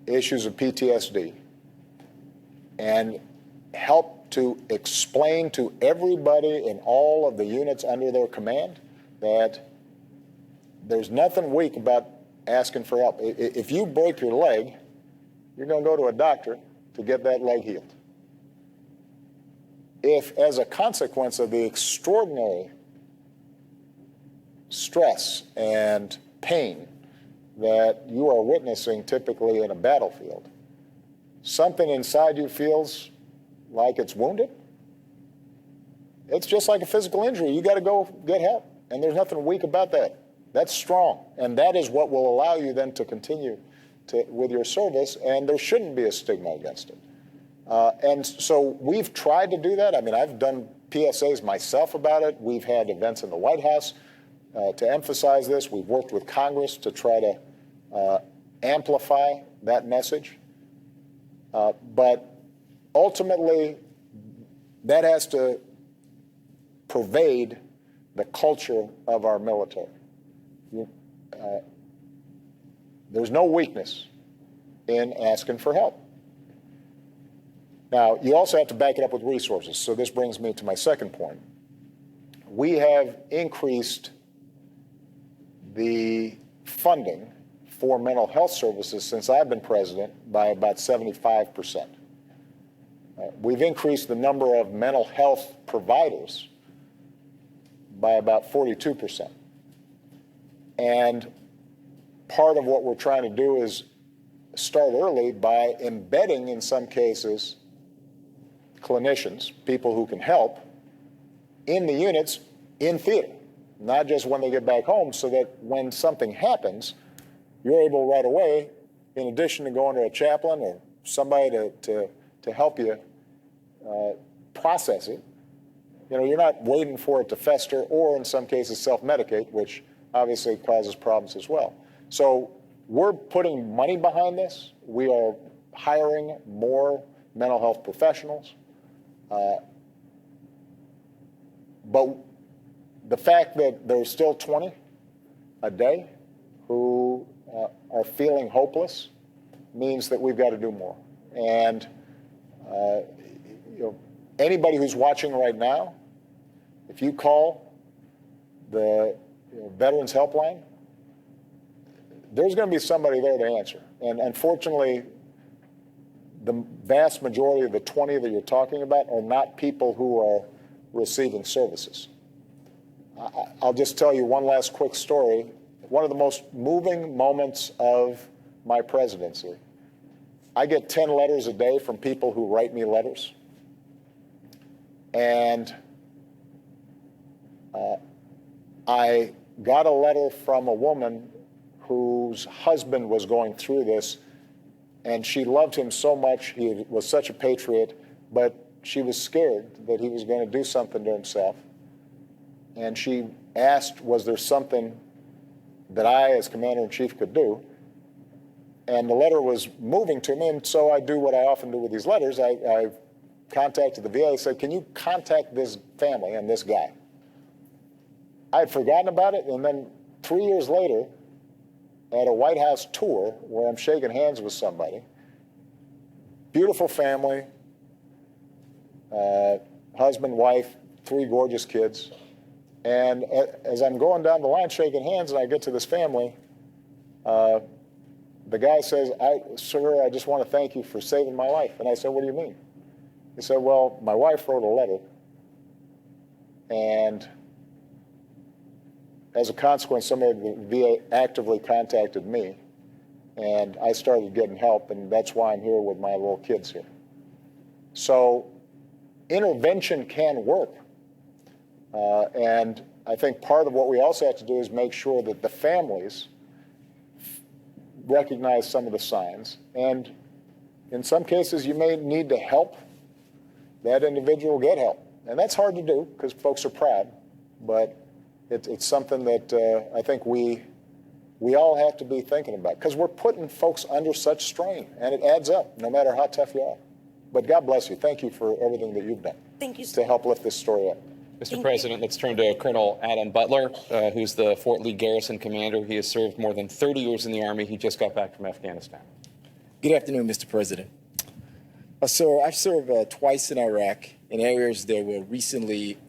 issues of PTSD and help to explain to everybody in all of the units under their command that there's nothing weak about asking for help. If you break your leg, you're going to go to a doctor to get that leg healed. If, as a consequence of the extraordinary stress and pain that you are witnessing typically in a battlefield, something inside you feels like it's wounded, it's just like a physical injury. You got to go get help, and there's nothing weak about that. That's strong, and that is what will allow you then to continue with your service, and there shouldn't be a stigma against it. And so we've tried to do that. I mean, I've done PSAs myself about it. We've had events in the White House to emphasize this. We've worked with Congress to try to amplify that message. But ultimately, that has to pervade the culture of our military. There's no weakness in asking for help. Now, you also have to back it up with resources. So this brings me to my second point. We have increased the funding for mental health services since I've been president by about 75%. We've increased the number of mental health providers by about 42%. And part of what we're trying to do is start early by embedding, in some cases, clinicians, people who can help, in the units in theater, not just when they get back home, so that when something happens, you're able right away, in addition to going to a chaplain or somebody to help you process it, you're not waiting for it to fester or, in some cases, self-medicate, which obviously causes problems as well. So we're putting money behind this. We are hiring more mental health professionals. But the fact that there's still 20 a day who are feeling hopeless means that we've got to do more. And anybody who's watching right now, if you call the Veterans Helpline, there's going to be somebody there to answer. And unfortunately, the vast majority of the 20 that you're talking about are not people who are receiving services. I'll just tell you one last quick story. One of the most moving moments of my presidency, I get 10 letters a day from people who write me letters. And I got a letter from a woman whose husband was going through this, and she loved him so much, he was such a patriot, but she was scared that he was going to do something to himself. And she asked, was there something that I, as Commander-in-Chief, could do? And the letter was moving to me, and so I do what I often do with these letters. I contacted the VA, said, can you contact this family and this guy? I had forgotten about it, and then 3 years later, at a White House tour where I'm shaking hands with somebody, beautiful family, husband, wife, 3 gorgeous kids. And as I'm going down the line shaking hands and I get to this family, the guy says, sir, I just want to thank you for saving my life. And I said, what do you mean? He said, well, my wife wrote a letter, and as a consequence, somebody at the VA actively contacted me, and I started getting help, and that's why I'm here with my little kids here. So intervention can work. And I think part of what we also have to do is make sure that the families recognize some of the signs. And in some cases, you may need to help that individual get help. And that's hard to do because folks are proud, but it's something that I think we all have to be thinking about, because we're putting folks under such strain, and it adds up no matter how tough you are. But God bless you. Thank you for everything that you've done. Thank you to help lift this story up. Mr. President, let's turn to Colonel Adam Butler, who's the Fort Lee Garrison commander. He has served more than 30 years in the Army. He just got back from Afghanistan. Good afternoon, Mr. President. So I served twice in Iraq in areas that were recently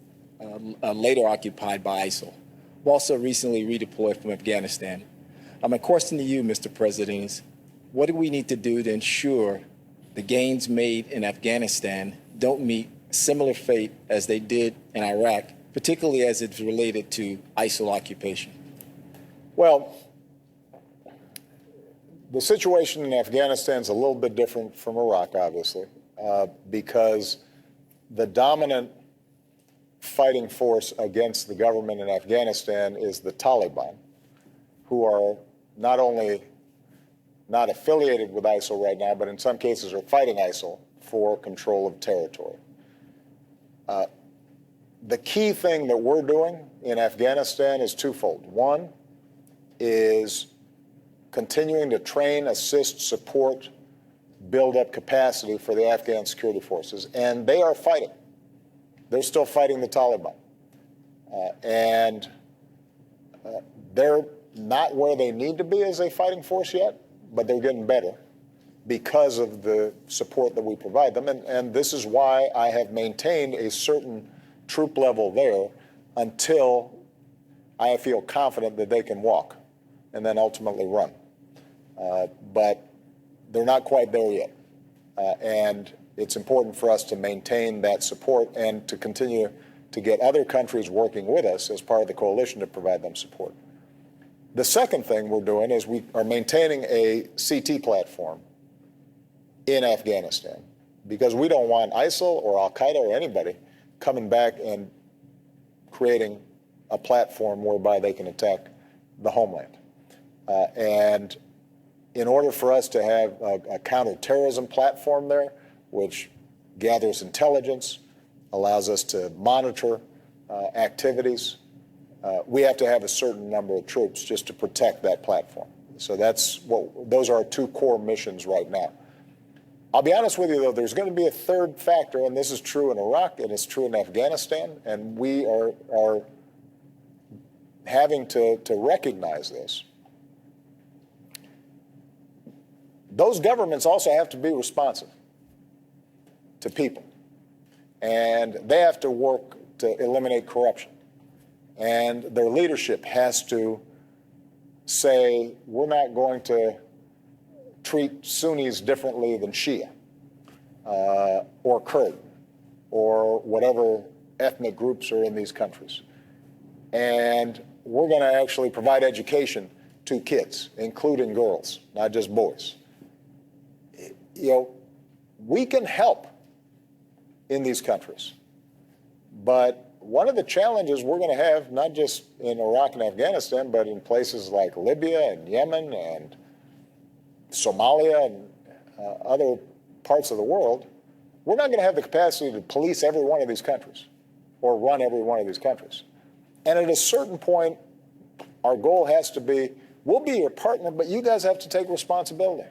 later occupied by ISIL. I've also recently redeployed from Afghanistan. My question to you, Mr. President, is what do we need to do to ensure the gains made in Afghanistan don't meet similar fate as they did in Iraq, particularly as it's related to ISIL occupation? Well, the situation in Afghanistan is a little bit different from Iraq, obviously, because the dominant fighting force against the government in Afghanistan is the Taliban, who are not only not affiliated with ISIL right now, but in some cases are fighting ISIL for control of territory. The key thing that we're doing in Afghanistan is twofold. One is continuing to train, assist, support, build up capacity for the Afghan security forces. And they are fighting. They're still fighting the Taliban. They're not where they need to be as a fighting force yet, but they're getting better because of the support that we provide them. And this is why I have maintained a certain troop level there until I feel confident that they can walk and then ultimately run. but they're not quite there yet. And it's important for us to maintain that support and to continue to get other countries working with us as part of the coalition to provide them support. The second thing we're doing is we are maintaining a CT platform in Afghanistan because we don't want ISIL or Al-Qaeda or anybody coming back and creating a platform whereby they can attack the homeland. And in order for us to have a counterterrorism platform there, which gathers intelligence, allows us to monitor activities, we have to have a certain number of troops just to protect that platform. So those are our two core missions right now. I'll be honest with you, though, there's going to be a third factor, and this is true in Iraq and it's true in Afghanistan, and we are having to recognize this. Those governments also have to be responsive to people, and they have to work to eliminate corruption. And their leadership has to say, we're not going to treat Sunnis differently than Shia or Kurd or whatever ethnic groups are in these countries. And we're going to actually provide education to kids, including girls, not just boys. You know, we can help in these countries, but one of the challenges we're going to have, not just in Iraq and Afghanistan, but in places like Libya and Yemen and Somalia and other parts of the world, we're not going to have the capacity to police every one of these countries or run every one of these countries. And at a certain point, our goal has to be, we'll be your partner, but you guys have to take responsibility,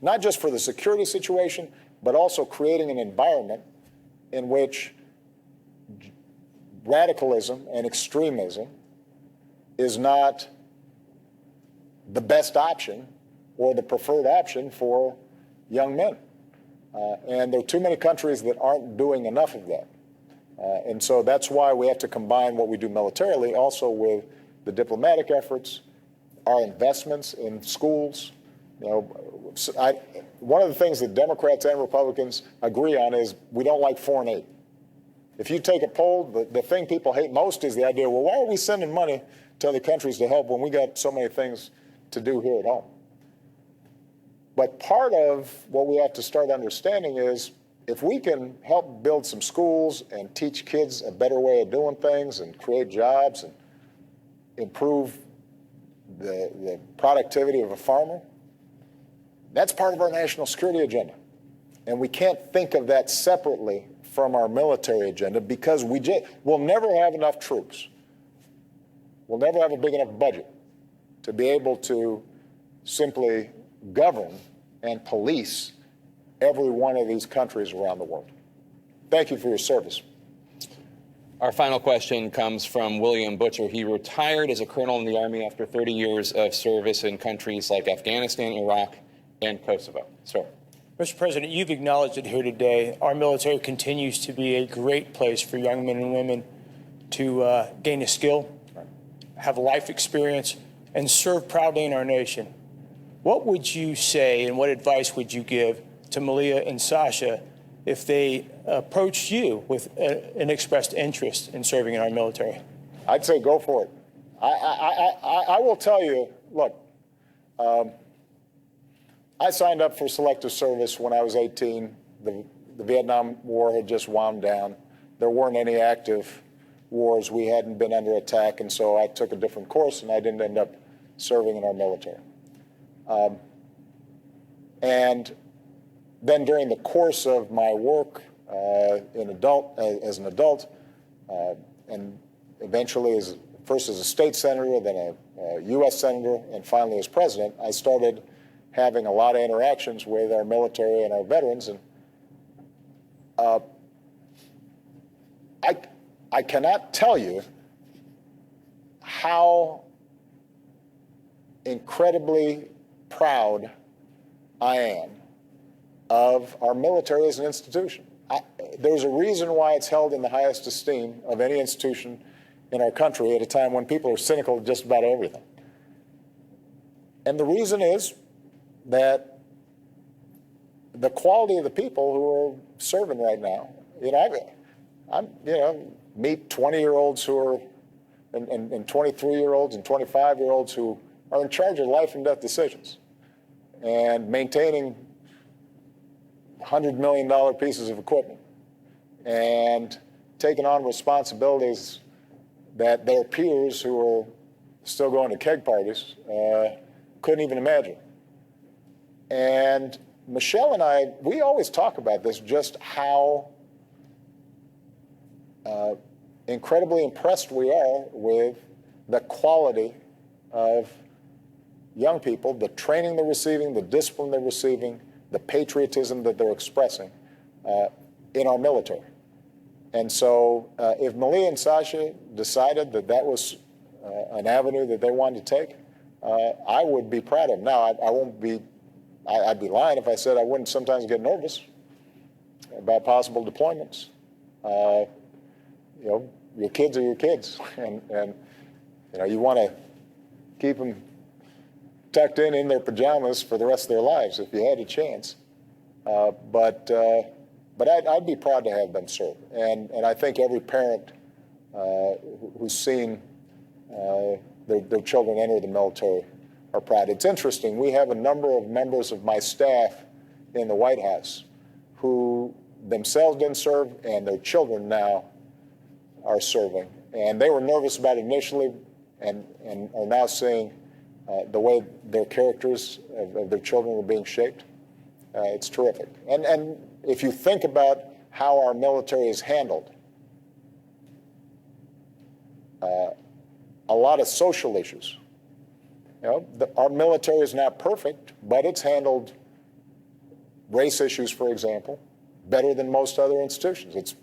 not just for the security situation, but also creating an environment in which radicalism and extremism is not the best option or the preferred option for young men. And there are too many countries that aren't doing enough of that. And so that's why we have to combine what we do militarily also with the diplomatic efforts, our investments in schools. You know, one of the things that Democrats and Republicans agree on is we don't like foreign aid. If you take a poll, the thing people hate most is the idea, well, why are we sending money to other countries to help when we got so many things to do here at home? But part of what we have to start understanding is if we can help build some schools and teach kids a better way of doing things and create jobs and improve the productivity of a farmer, that's part of our national security agenda. And we can't think of that separately from our military agenda because we'll never have enough troops. We'll never have a big enough budget to be able to simply govern and police every one of these countries around the world. Thank you for your service. Our final question comes from William Butcher. He retired as a colonel in the Army after 30 years of service in countries like Afghanistan, Iraq, and Kosovo. Sir. Mr. President, you've acknowledged it here today. Our military continues to be a great place for young men and women to gain a skill, have life experience, and serve proudly in our nation. What would you say and what advice would you give to Malia and Sasha if they approached you with an expressed interest in serving in our military? I'd say go for it. I will tell you, look, I signed up for selective service when I was 18. The Vietnam War had just wound down. There weren't any active wars. We hadn't been under attack, and so I took a different course, and I didn't end up serving in our military. And then during the course of my work as an adult, and eventually first as a state senator, then a U.S. senator, and finally as president, I started having a lot of interactions with our military and our veterans. And I cannot tell you how incredibly proud I am of our military as an institution. There's a reason why it's held in the highest esteem of any institution in our country at a time when people are cynical of just about everything. And the reason is that the quality of the people who are serving right now, meet 20-year-olds who are, and 23-year-olds and 25-year-olds who are in charge of life and death decisions and maintaining $100 million pieces of equipment and taking on responsibilities that their peers who are still going to keg parties couldn't even imagine. And Michelle and I, we always talk about this, just how incredibly impressed we are with the quality of young people, the training they're receiving, the discipline they're receiving, the patriotism that they're expressing in our military. And so if Malia and Sasha decided that that was an avenue that they wanted to take, I would be proud of them. Now, I won't be, I'd be lying if I said I wouldn't sometimes get nervous about possible deployments. Your kids are your kids, and you want to keep them tucked in their pajamas for the rest of their lives if you had a chance. But I'd be proud to have them serve, and I think every parent who's seen their children enter the military are proud. It's interesting. We have a number of members of my staff in the White House who themselves didn't serve, and their children now are serving. And they were nervous about it initially, and are now seeing the way their characters of their children are being shaped. It's terrific. And if you think about how our military is handled, a lot of social issues. Our military is not perfect, but it's handled race issues, for example, better than most other institutions. It's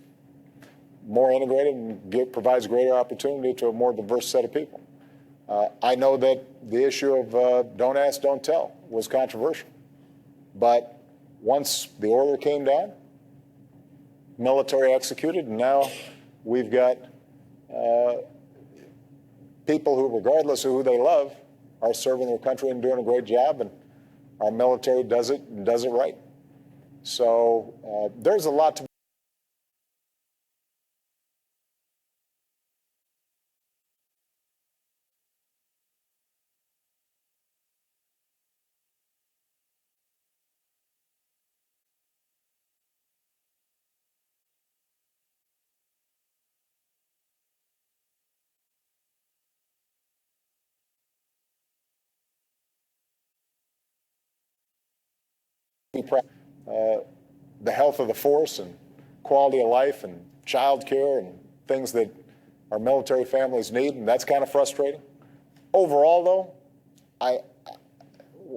more integrated and provides greater opportunity to a more diverse set of people. I know that the issue of don't ask, don't tell was controversial. But once the order came down, military executed, and now we've got people who, regardless of who they love, are serving their country and doing a great job, and our military does it and does it right. So there's a lot to the health of the force and quality of life and child care and things that our military families need, and that's kind of frustrating. Overall, though,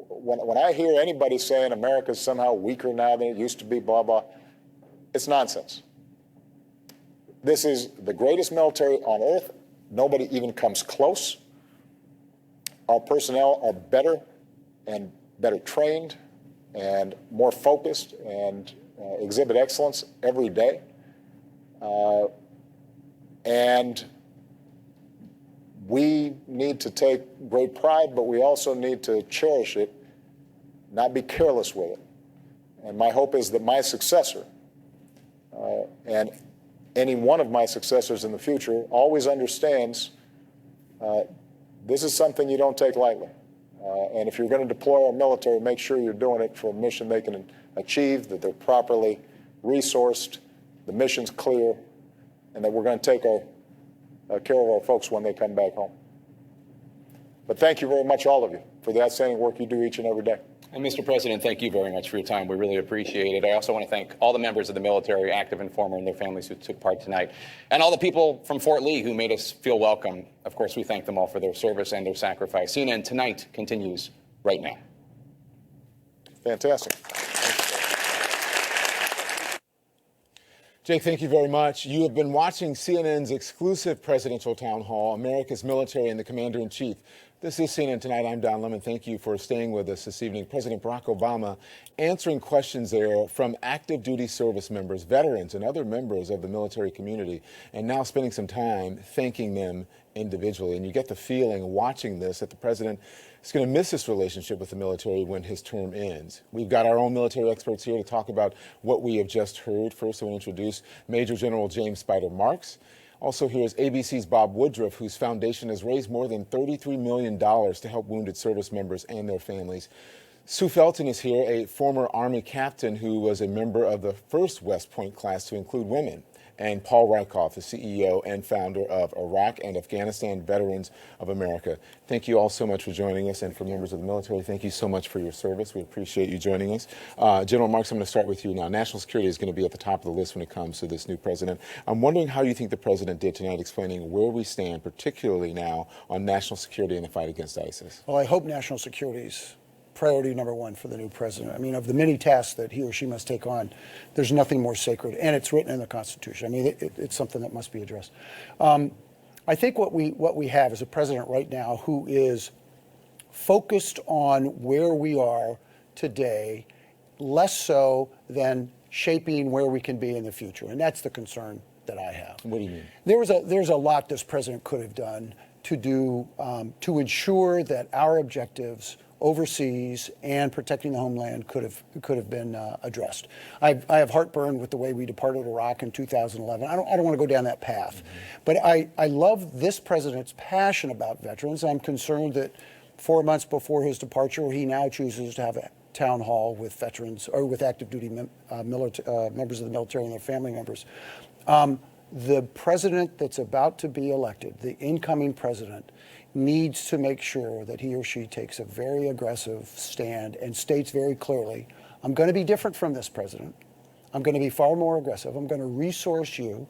when I hear anybody saying America's somehow weaker now than it used to be, blah, blah, it's nonsense. This is the greatest military on earth. Nobody even comes close. Our personnel are better and better trained and more focused and exhibit excellence every day. And we need to take great pride, but we also need to cherish it, not be careless with it. And my hope is that my successor, and any one of my successors in the future, always understands this is something you don't take lightly. And if you're going to deploy our military, make sure you're doing it for a mission they can achieve, that they're properly resourced, the mission's clear, and that we're going to take care of our folks when they come back home. But thank you very much, all of you, for the outstanding work you do each and every day. And Mr. President, thank you very much for your time. We really appreciate it. I also want to thank all the members of the military, active and former, and their families who took part tonight, and all the people from Fort Lee who made us feel welcome. Of course, we thank them all for their service and their sacrifice. CNN Tonight continues right now. Fantastic. Jake, thank you very much. You have been watching CNN's exclusive presidential town hall, America's Military and the Commander-in-Chief. This is CNN Tonight. I'm Don Lemon. Thank you for staying with us this evening. President Barack Obama answering questions there from active duty service members, veterans, and other members of the military community, and now spending some time thanking them individually. And you get the feeling watching this that the president is going to miss this relationship with the military when his term ends. We've got our own military experts here to talk about what we have just heard. First, I want to introduce Major General James Spider Marks. Also, here's ABC's Bob Woodruff, whose foundation has raised more than $33 million to help wounded service members and their families. Sue Felton is here, a former Army captain who was a member of the first West Point class to include women. And Paul Rykoff, the CEO and founder of Iraq and Afghanistan Veterans of America. Thank you all so much for joining us, and for members of the military, thank you so much for your service. We appreciate you joining us. General Marks, I'm going to start with you now. National security is going to be at the top of the list when it comes to this new president. I'm wondering how you think the president did tonight explaining where we stand, particularly now, on national security and the fight against ISIS. Well, I hope national security is priority number one for the new president. I mean, of the many tasks that he or she must take on, there's nothing more sacred, and it's written in the Constitution. I mean, it's something that must be addressed. I think what we have is a president right now who is focused on where we are today, less so than shaping where we can be in the future, and that's the concern that I have. What do you mean? There's a lot this president could have done to ensure that our objectives overseas and protecting the homeland could have been addressed. I have heartburn with the way we departed Iraq in 2011. I don't want to go down that path, but I love this president's passion about veterans. I'm concerned that 4 months before his departure, he now chooses to have a town hall with veterans or with active duty members of the military and their family members. The president that's about to be elected, the incoming president, needs to make sure that he or she takes a very aggressive stand and states very clearly, I'm going to be different from this president. I'm going to be far more aggressive. I'm going to resource you.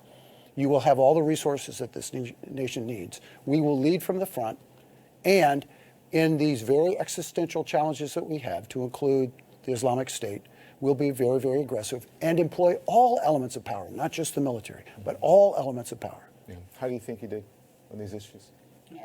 You will have all the resources that this nation needs. We will lead from the front. And in these very existential challenges that we have, to include the Islamic State, we'll be very, very aggressive and employ all elements of power, not just the military, but all elements of power. Yeah. How do you think he did on these issues?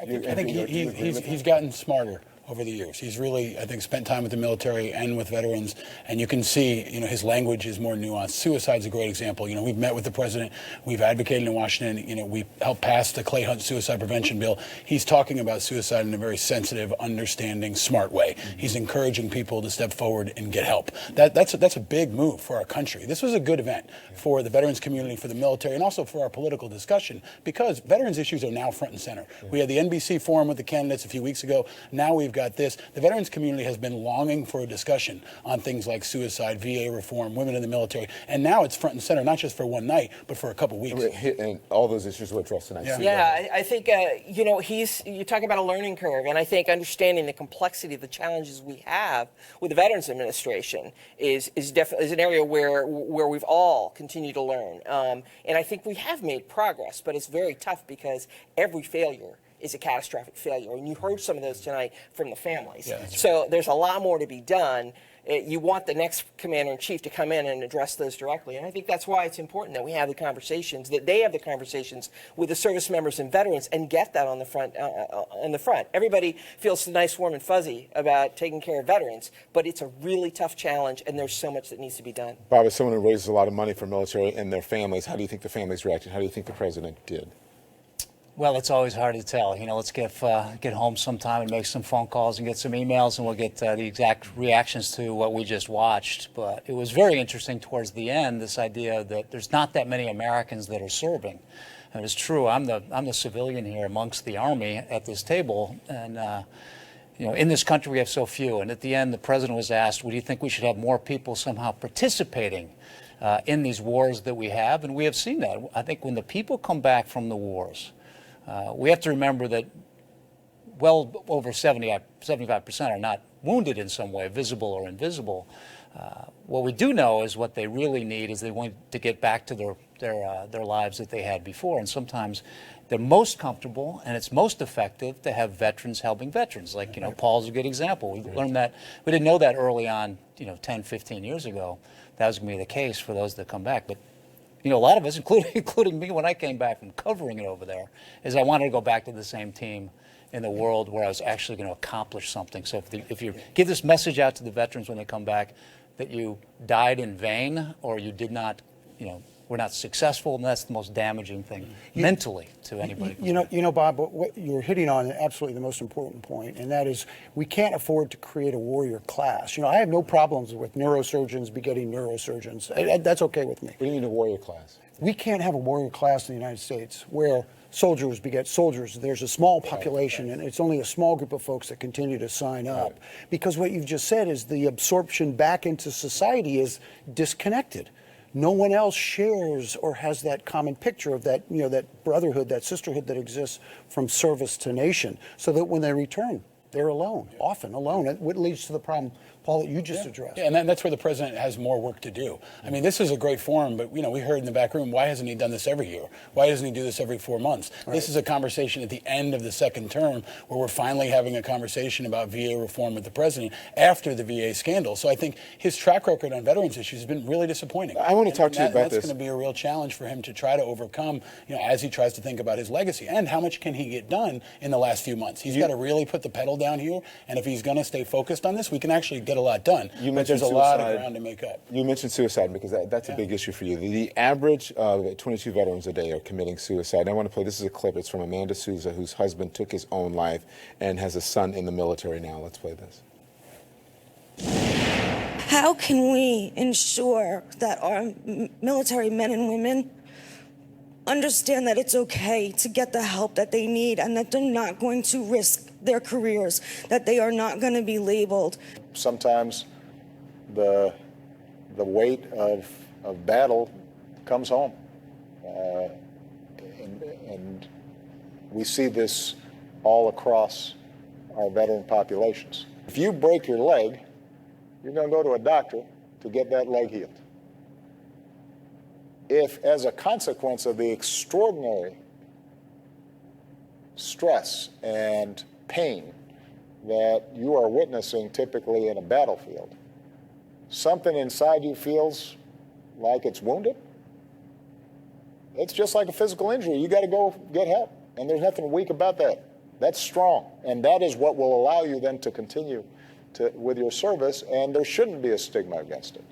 I think he's gotten smarter over the years. He's really, I think, spent time with the military and with veterans, and you can see, his language is more nuanced. Suicide's a great example. We've met with the president, we've advocated in Washington, we helped pass the Clay Hunt suicide prevention bill. He's talking about suicide in a very sensitive, understanding, smart way. He's encouraging people to step forward and get help. That's a big move for our country. This was a good event for the veterans community, for the military, and also for our political discussion, because veterans issues are now front and center. We had the NBC forum with the candidates a few weeks ago. Now we've got this. The veterans community has been longing for a discussion on things like suicide, VA reform, women in the military, and now it's front and center, not just for one night, but for a couple weeks. And all those issues were addressed tonight. Yeah, I think, you talk about a learning curve, and I think understanding the complexity of the challenges we have with the Veterans Administration is an area where we've all continued to learn. And I think we have made progress, but it's very tough because every failure is a catastrophic failure. And you heard some of those tonight from the families. Yeah, so there's a lot more to be done. You want the next commander-in-chief to come in and address those directly. And I think that's why it's important that we have the conversations, that they have the conversations with the service members and veterans and get that on the front. Everybody feels nice, warm, and fuzzy about taking care of veterans, but it's a really tough challenge, and there's so much that needs to be done. Bob, as someone who raises a lot of money for military and their families, how do you think the families reacted? How do you think the president did? Well, it's always hard to tell. Let's get home sometime and make some phone calls and get some emails, and we'll get the exact reactions to what we just watched. But it was very interesting towards the end, this idea that there's not that many Americans that are serving. And it's true. I'm the civilian here amongst the Army at this table, and in this country we have so few. And at the end, the president was asked, "Well, do you think we should have more people somehow participating in these wars that we have?" And we have seen that. I think when the people come back from the wars, we have to remember that well over 75% are not wounded in some way, visible or invisible. What we do know is what they really need is they want to get back to their lives that they had before. And sometimes they're most comfortable and it's most effective to have veterans helping veterans. Like, Paul's a good example. We learned that. We didn't know that early on, 10, 15 years ago. That was going to be the case for those that come back. But a lot of us, including me when I came back from covering it over there, is I wanted to go back to the same team in the world where I was actually going to accomplish something. So if you give this message out to the veterans when they come back, that you died in vain or you did not, were not successful, and that's the most damaging thing mentally to anybody. Bob, what you're hitting on is absolutely the most important point, and that is we can't afford to create a warrior class. I have no problems with neurosurgeons begetting neurosurgeons. That's okay with me. What do you mean a warrior class? We can't have a warrior class in the United States where soldiers beget soldiers. There's a small population, and it's only a small group of folks that continue to sign up. Because what you've just said is the absorption back into society is disconnected. No one else shares or has that common picture of that, that brotherhood, that sisterhood that exists from service to nation, so that when they return, they're alone, often alone. What leads to the problem, Paul, that you just addressed. Yeah, and that's where the president has more work to do. I mean, this is a great forum, but, we heard in the back room, why hasn't he done this every year? Why doesn't he do this every 4 months? Right. This is a conversation at the end of the second term where we're finally having a conversation about VA reform with the president after the VA scandal. So I think his track record on veterans issues has been really disappointing. I want to talk to you about this. That's going to be a real challenge for him to try to overcome, as he tries to think about his legacy. And how much can he get done in the last few months? He's got to really put the pedal down here, and if he's going to stay focused on this, we can actually get a lot done. But there's a lot of ground to make up. You mentioned suicide because that's a big issue for you. The average 22 veterans a day are committing suicide. I want to play, this is a clip. It's from Amanda Souza, whose husband took his own life and has a son in the military now. Let's play this. How can we ensure that our military men and women understand that it's okay to get the help that they need and that they're not going to risk their careers, that they are not going to be labeled? Sometimes the weight of battle comes home. And we see this all across our veteran populations. If you break your leg, you're going to go to a doctor to get that leg healed. If, as a consequence of the extraordinary stress and pain that you are witnessing typically in a battlefield, something inside you feels like it's wounded, it's just like a physical injury. You got to go get help, and there's nothing weak about that. That's strong, and that is what will allow you then to continue with your service, and there shouldn't be a stigma against it.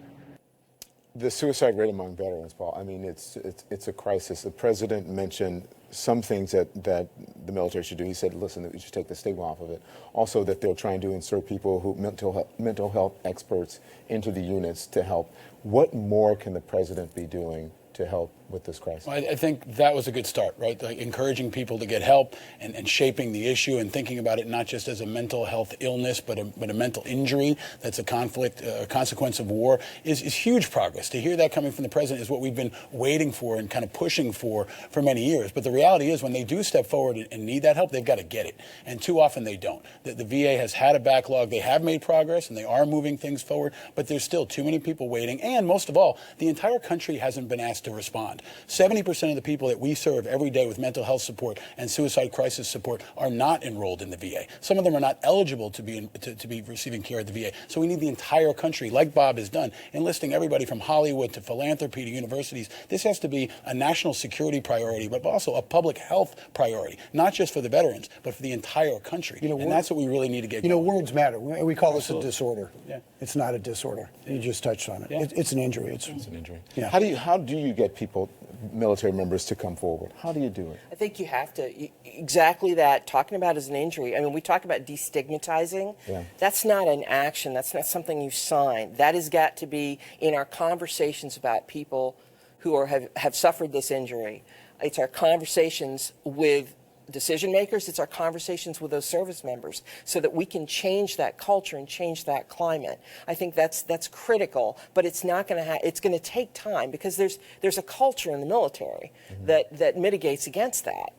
The suicide rate among veterans, Paul, I mean, it's a crisis. The president mentioned some things that the military should do. He said, listen, that we should take the stigma off of it. Also, that they're trying to insert people who mental health experts into the units to help. What more can the president be doing to help with this crisis? Well, I think that was a good start, right? Like encouraging people to get help and shaping the issue and thinking about it not just as a mental health illness, but a mental injury that's a conflict, a consequence of war is huge progress. To hear that coming from the president is what we've been waiting for and kind of pushing for many years. But the reality is when they do step forward and need that help, they've got to get it. And too often they don't. The VA has had a backlog. They have made progress and they are moving things forward, but there's still too many people waiting. And most of all, the entire country hasn't been asked to respond. 70% of the people that we serve every day with mental health support and suicide crisis support are not enrolled in the VA. Some of them are not eligible to be receiving care at the VA. So we need the entire country, like Bob has done, enlisting everybody from Hollywood to philanthropy to universities. This has to be a national security priority, but also a public health priority, not just for the veterans, but for the entire country. And that's what we really need to get going. Words matter. We call this a disorder. Yeah. It's not a disorder. You just touched on it. Yeah. It's an injury. It's an injury. Yeah. How do you get people, military members, to come forward? How do you do it? I think you have to, exactly that, talking about as an injury. I mean, we talk about destigmatizing. Yeah. That's not an action. That's not something you sign. That has got to be in our conversations about people who have suffered this injury. It's our conversations with decision makers. It's our conversations with those service members so that we can change that culture and change that climate. I think that's critical, but it's not going to it's going to take time because there's a culture in the military that mitigates against that.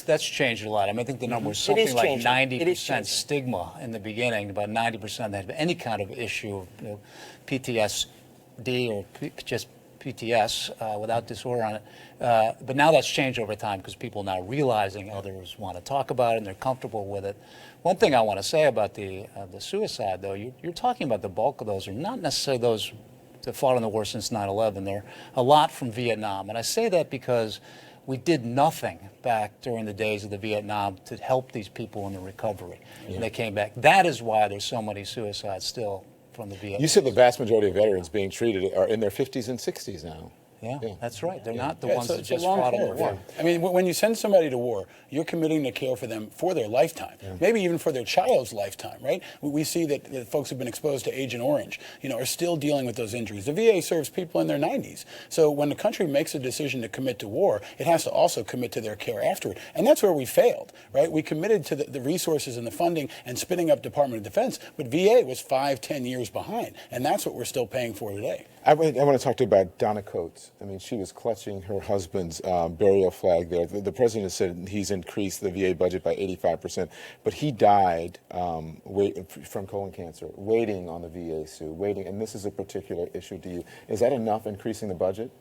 That's changed a lot. I mean, I think the number was something like 90% stigma in the beginning, about 90% that have any kind of issue of PTSD or just PTS without disorder on it. But now that's changed over time because people are now realizing others want to talk about it and they're comfortable with it. One thing I want to say about the suicide, though, you're talking about the bulk of those are not necessarily those that fought in the war since 9/11. They're a lot from Vietnam. And I say that because we did nothing back during the days of the Vietnam to help these people in the recovery. Yeah. And they came back. That is why there's so many suicides still from the Vietnam. You said the vast majority of veterans being treated are in their 50s and 60s now. Yeah, that's right. They're not the Yeah, ones so that it's a just long fought in the haul, war. yeah. I mean, when you send somebody to war, you're committing to care for them for their lifetime, maybe even for their child's lifetime, right? We see that folks who've been exposed to Agent Orange, are still dealing with those injuries. The VA serves people in their 90s. So when the country makes a decision to commit to war, it has to also commit to their care afterward. And that's where we failed, right? We committed to the resources and the funding and spinning up Department of Defense, but VA was 5-10 years behind. And that's what we're still paying for today. I want to talk to you about Donna Coates. I mean, she was clutching her husband's burial flag there. The president said he's increased the VA budget by 85%, but he died from colon cancer, waiting on the VA, Sue, waiting. And this is a particular issue to you. Is that enough, increasing the budget?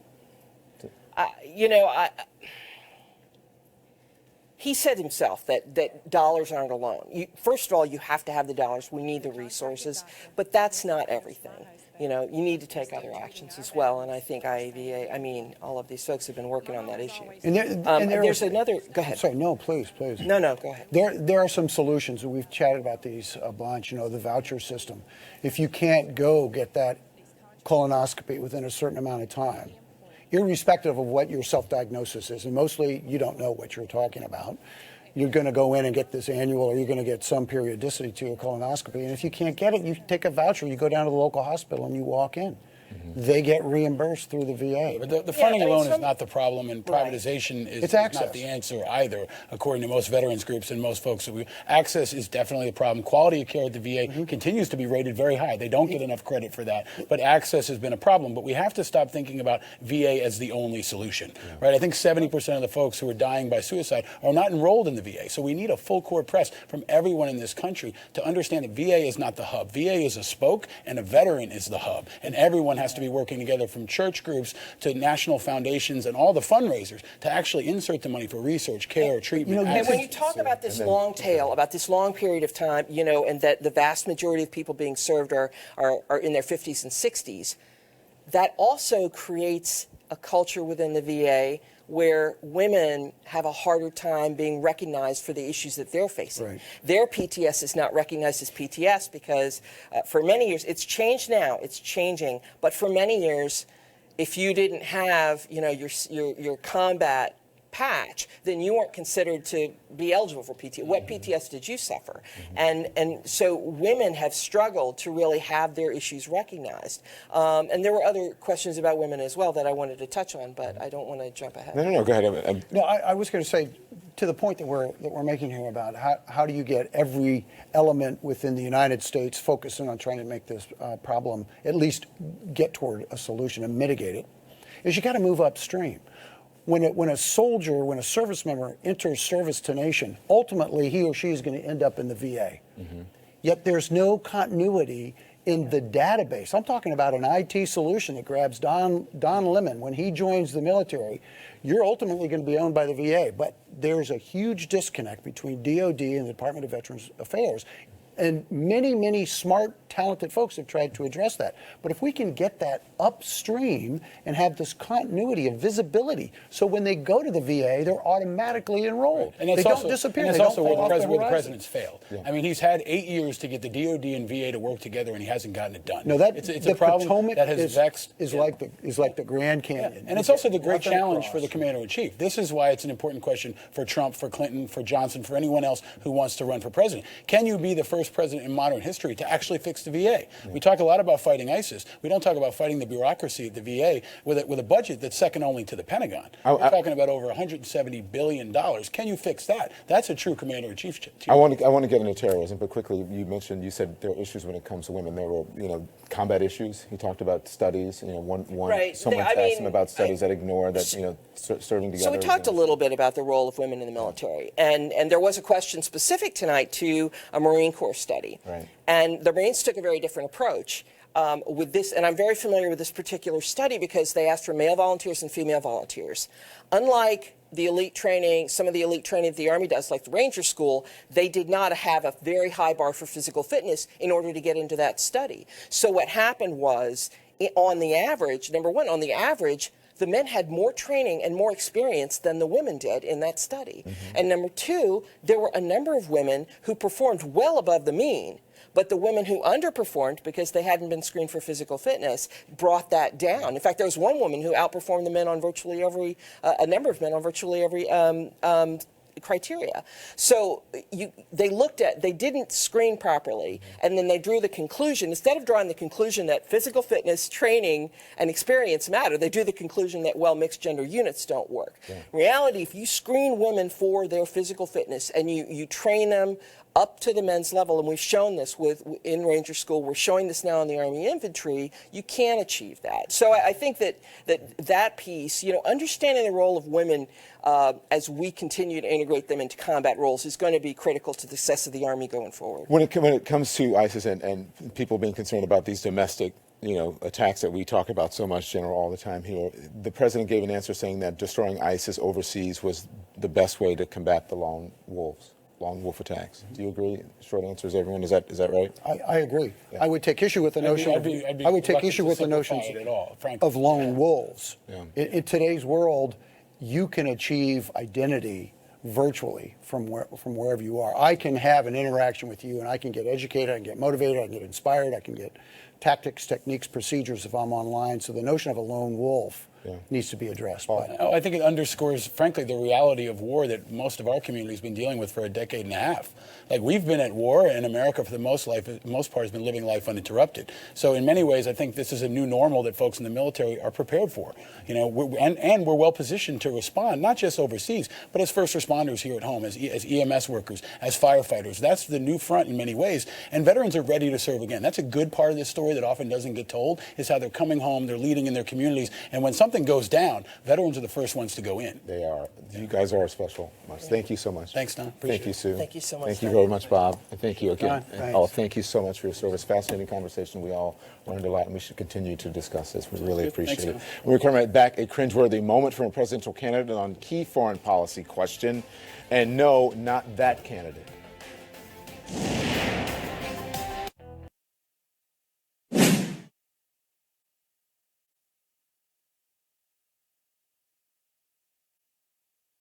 He said himself that dollars aren't alone. First of all, you have to have the dollars. We need the resources, but that's not everything. You need to take other actions as well, and I think IAVA, all of these folks have been working on that issue. And there's another, go ahead. Sorry, no, please. No, go ahead. There are some solutions, and we've chatted about these a bunch, the voucher system. If you can't go get that colonoscopy within a certain amount of time, irrespective of what your self-diagnosis is, and mostly you don't know what you're talking about, you're going to go in and get this annual, or you're going to get some periodicity to your colonoscopy. And if you can't get it, you take a voucher, you go down to the local hospital and you walk in. They get reimbursed through the VA. But the funding alone is not the problem, and privatization is not the answer either, according to most veterans groups and most folks. Access is definitely a problem. Quality of care at the VA continues to be rated very high. They don't get enough credit for that, but access has been a problem. But we have to stop thinking about VA as the only solution, right? I think 70% of the folks who are dying by suicide are not enrolled in the VA. So we need a full court press from everyone in this country to understand that VA is not the hub. VA is a spoke, and a veteran is the hub. And everyone has to be working together, from church groups to national foundations and all the fundraisers, to actually insert the money for research, care, treatment. And when you talk about this long tail, about this long period of time, and that the vast majority of people being served are in their 50s and 60s, that also creates a culture within the VA where women have a harder time being recognized for the issues that they're facing. Right. Their PTS is not recognized as PTS because for many years, it's changed now, it's changing, but for many years, if you didn't have your combat patch, then you weren't considered to be eligible for PTS. What PTS did you suffer? And so women have struggled to really have their issues recognized. And there were other questions about women as well that I wanted to touch on, but I don't want to jump ahead. No, go ahead. No, I was going to say, to the point that we're making here about how do you get every element within the United States focusing on trying to make this problem at least get toward a solution and mitigate it, is you got to move upstream. When a soldier, when a service member enters service to nation, ultimately he or she is going to end up in the VA. Yet there's no continuity in the database. I'm talking about an IT solution that grabs Don Lemon when he joins the military. You're ultimately going to be owned by the VA, but there's a huge disconnect between DOD and the Department of Veterans Affairs. And many, many smart, talented folks have tried to address that. But if we can get that upstream and have this continuity of visibility, so when they go to the VA, they're automatically enrolled. And they don't disappear. And they that's don't also fall where off the horizon. president's failed. I mean, he's had 8 years to get the DOD and VA to work together, and he hasn't gotten it done. No, it's a problem Potomac that has vexed. is like the Grand Canyon. And it's also the great challenge for the commander-in-chief. This is why it's an important question for Trump, for Clinton, for Johnson, for anyone else who wants to run for president. Can you be the first president in modern history to actually fix the VA? We talk a lot about fighting ISIS. We don't talk about fighting the bureaucracy at the VA with a budget that's second only to the Pentagon. We're talking about over $170 billion. Can you fix that? That's a true commander-in-chief. I want to get into terrorism, but quickly, you said there are issues when it comes to women. There were, combat issues. He talked about studies. Someone asked him about studies that ignore that, serving together. So we talked a little bit about the role of women in the military, and there was a question specific tonight to a Marine Corps study. Right. And the Marines took a very different approach with this, and I'm very familiar with this particular study because they asked for male volunteers and female volunteers. Unlike the elite training, some of the elite training that the Army does, like the Ranger School, they did not have a very high bar for physical fitness in order to get into that study. So what happened was, on the average, number one, on the average, the men had more training and more experience than the women did in that study. And number two, there were a number of women who performed well above the mean, but the women who underperformed because they hadn't been screened for physical fitness brought that down. In fact, there was one woman who outperformed the men on virtually every, a number of men on virtually every criteria. So they didn't screen properly, and then they drew the conclusion, instead of drawing the conclusion that physical fitness, training, and experience matter, they drew the conclusion that, well, mixed gender units don't work. Yeah. In reality, if you screen women for their physical fitness and you train them up to the men's level, and we've shown this in Ranger School, we're showing this now in the Army Infantry, you can achieve that. So I think that piece, understanding the role of women as we continue to integrate them into combat roles is going to be critical to the success of the Army going forward. When it comes to ISIS and people being concerned about these domestic attacks that we talk about so much, General, all the time here, the president gave an answer saying that destroying ISIS overseas was the best way to combat the lone wolf attacks. Do you agree? Short answer is everyone. Is that right? I agree. Yeah. I would take issue with the notion. I would take issue with the notions of lone wolves. Yeah. In today's world, you can achieve identity virtually from wherever you are. I can have an interaction with you, and I can get educated, I can get motivated, I can get inspired, I can get tactics, techniques, procedures if I'm online. So the notion of a lone wolf needs to be addressed. I think it underscores, frankly, the reality of war that most of our community has been dealing with for a decade and a half. Like, we've been at war, and America, for the most part, has been living life uninterrupted. So in many ways, I think this is a new normal that folks in the military are prepared for. And we're well positioned to respond, not just overseas, but as first responders here at home, as EMS workers, as firefighters. That's the new front in many ways. And veterans are ready to serve again. That's a good part of this story that often doesn't get told, is how they're coming home, they're leading in their communities, and when something goes down, veterans are the first ones to go in. They are. You guys are special. Thank you so much. Thanks, Don. Thank you, Sue. Thank you so much. Thank you very much, Bob. And thank you again. Don, thank you so much for your service. Fascinating conversation. We all learned a lot, and we should continue to discuss this. We really appreciate it. When we come right back, a cringeworthy moment from a presidential candidate on key foreign policy question. And no, not that candidate.